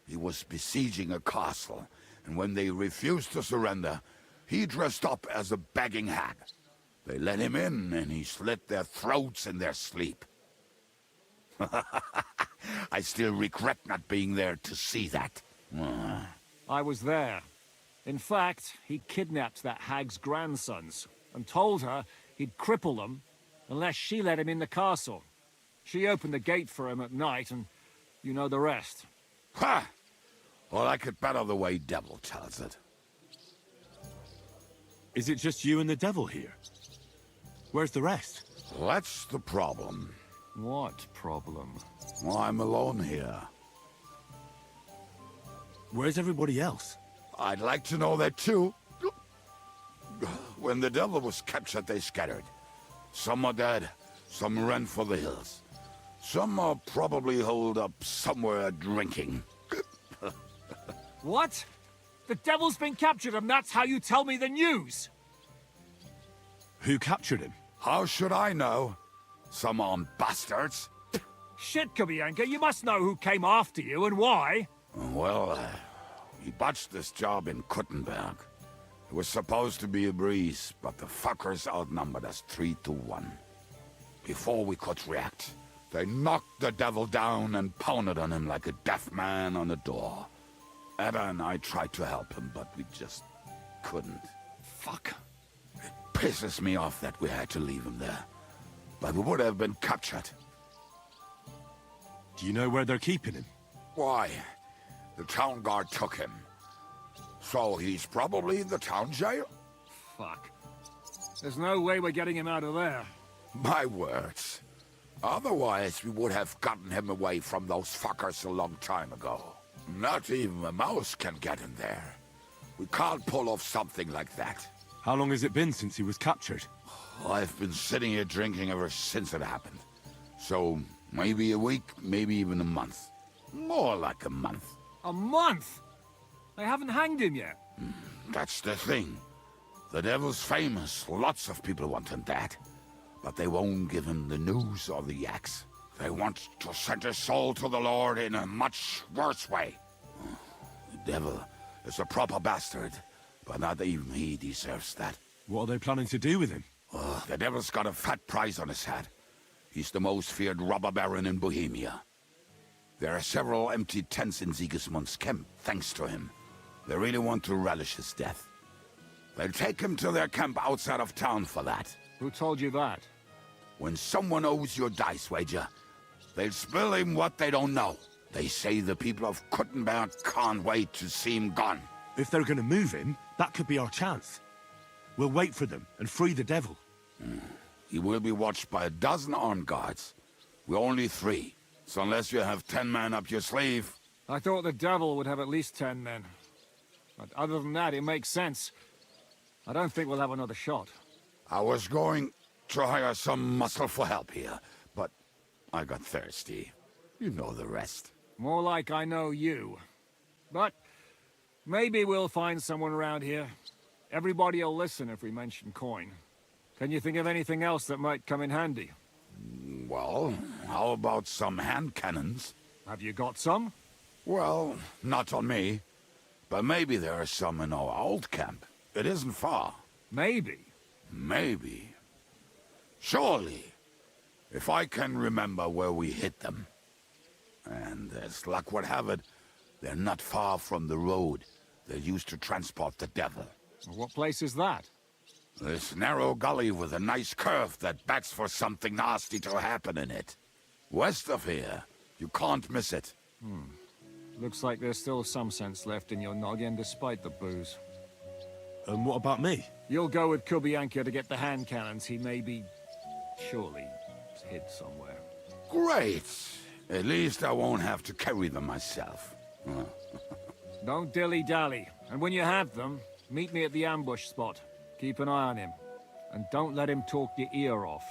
he was besieging a castle, and when they refused to surrender, he dressed up as a begging hag. They let him in, and he slit their throats in their sleep. I still regret not being there to see that. I was there. In fact, he kidnapped that hag's grandsons and told her he'd cripple them unless she let him in the castle. She opened the gate for him at night, and you know the rest. Ha! Well, I could bet on the way Devil tells it. Is it just you and the devil here? Where's the rest? That's the problem. What problem? Well, I'm alone here. Where's everybody else? I'd like to know that too. When the devil was captured, they scattered. Some are dead, some ran for the hills. Some are probably holed up somewhere drinking. What? The devil's been captured and that's how you tell me the news? Who captured him? How should I know? Some armed bastards. Shit, Kubianka, you must know who came after you and why. Well, he botched this job in Kuttenberg. It was supposed to be a breeze, but the fuckers outnumbered us 3-1. Before we could react, they knocked the devil down and pounded on him like a deaf man on a door. Ada and I tried to help him, but we just couldn't. Fuck. It pisses me off that we had to leave him there. But we would have been captured. Do you know where they're keeping him? Why? The town guard took him. So he's probably in the town jail? Fuck. There's no way we're getting him out of there. My words. Otherwise, we would have gotten him away from those fuckers a long time ago. Not even a mouse can get in there. We can't pull off something like that. How long has it been since he was captured? I've been sitting here drinking ever since it happened. So, maybe a week, maybe even a month. More like a month. A month? They haven't hanged him yet. That's the thing. The devil's famous. Lots of people want him dead. But they won't give him the news or the axe. They want to send his soul to the Lord in a much worse way. The devil is a proper bastard, but not even he deserves that. What are they planning to do with him? The devil's got a fat price on his head. He's the most feared robber baron in Bohemia. There are several empty tents in Sigismund's camp, thanks to him. They really want to relish his death. They'll take him to their camp outside of town for that. Who told you that? When someone owes you a dice wager, they'll spill him what they don't know. They say the people of Kuttenberg can't wait to see him gone. If they're gonna move him, that could be our chance. We'll wait for them and free the devil. He will be watched by 12 armed guards. We're only 3, so unless you have 10 men up your sleeve... I thought the devil would have at least 10 men. But other than that, it makes sense. I don't think we'll have another shot. I was going to hire some muscle for help here, but I got thirsty. You know the rest. More like I know you. But maybe we'll find someone around here. Everybody will listen if we mention coin. Can you think of anything else that might come in handy? Well, how about some hand cannons? Have you got some? Well, not on me. But maybe there are some in our old camp. It isn't far. Maybe? Maybe. Surely. If I can remember where we hid them. And as luck would have it, they're not far from the road they used to transport the devil. What place is that? This narrow gully with a nice curve that backs for something nasty to happen in it. West of here. You can't miss it. Looks like there's still some sense left in your noggin despite the booze. And what about me? You'll go with Kubianka to get the hand cannons he may be... surely hid somewhere. Great! At least I won't have to carry them myself. Don't dilly-dally. And when you have them, meet me at the ambush spot. Keep an eye on him. And don't let him talk your ear off.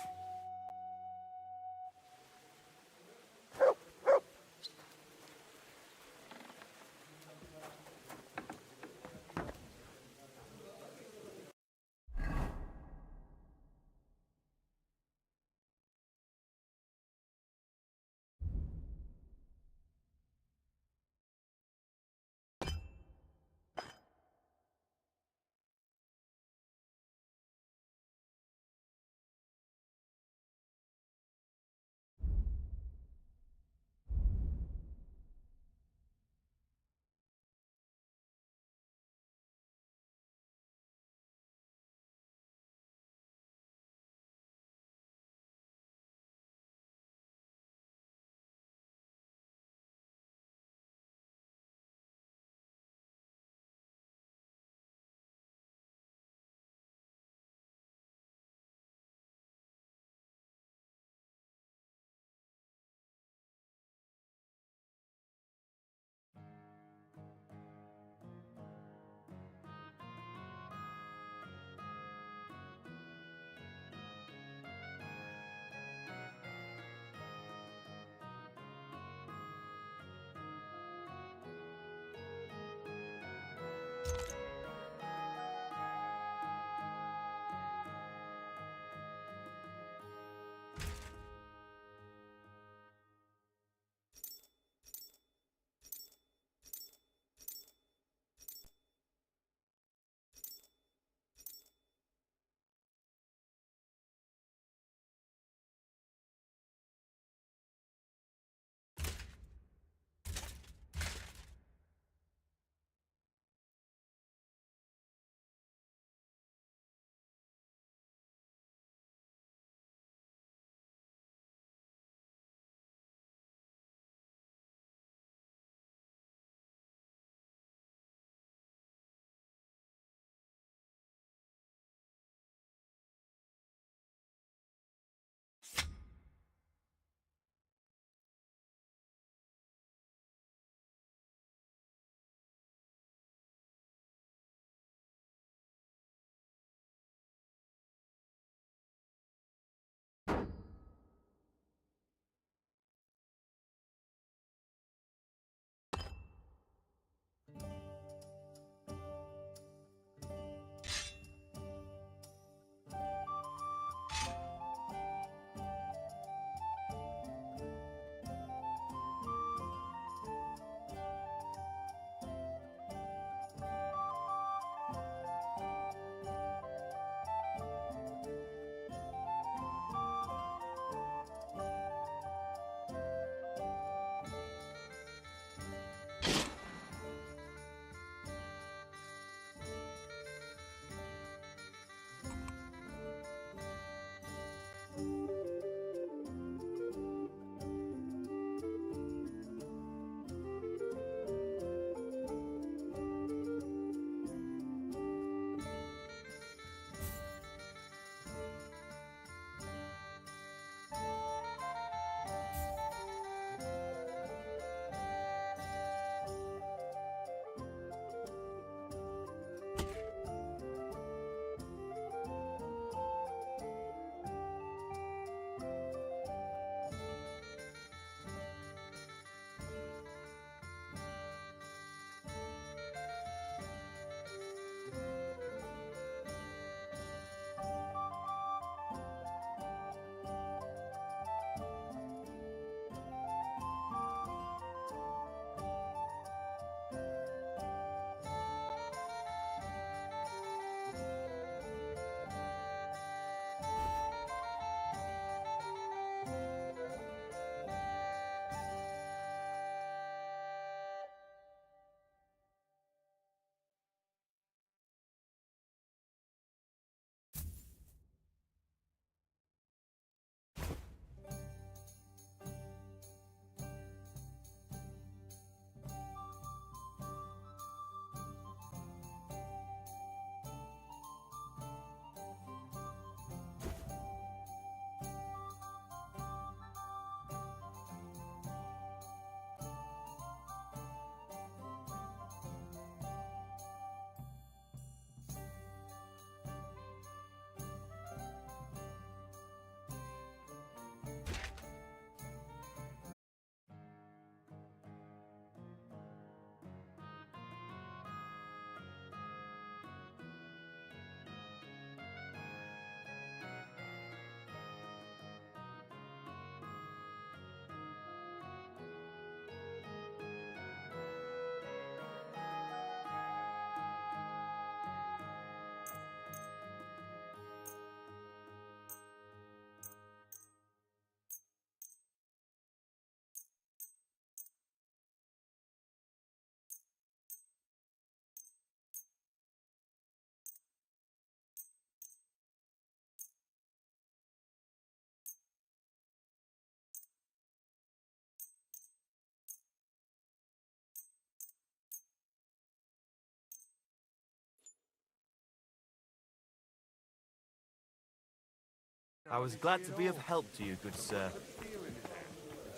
I was glad to be of help to you, good sir.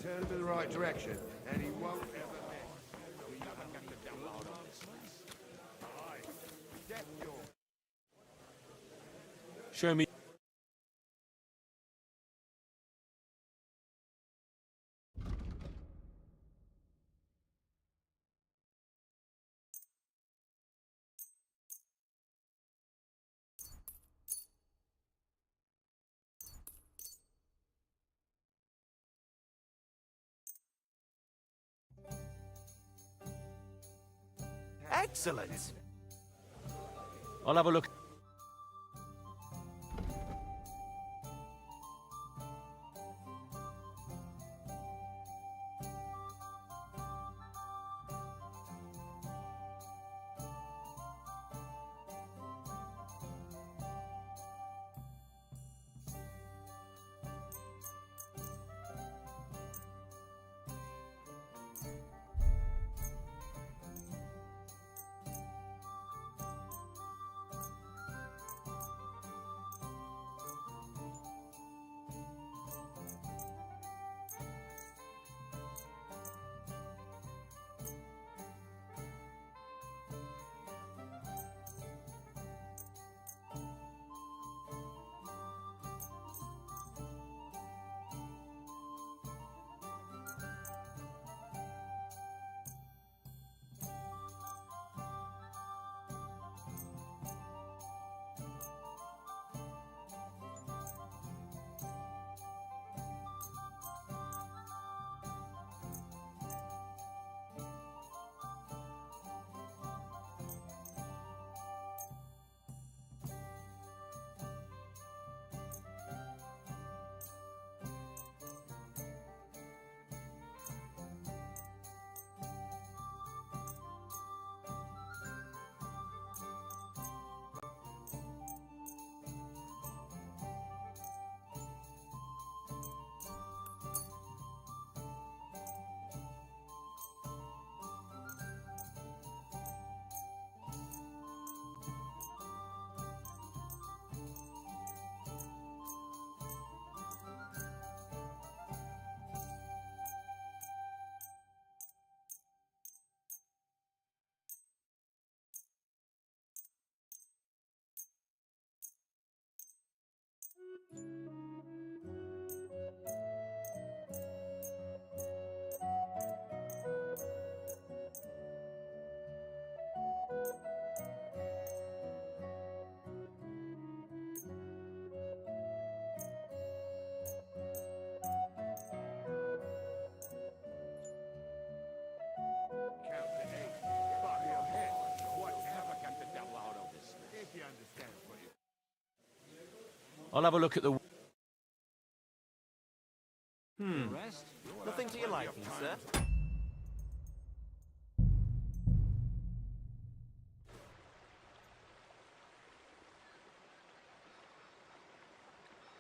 Turn to the right direction, and he won't ever miss. Show me. Excellent! I'll have a look. I'll have a look at the... Nothing to your liking, sir?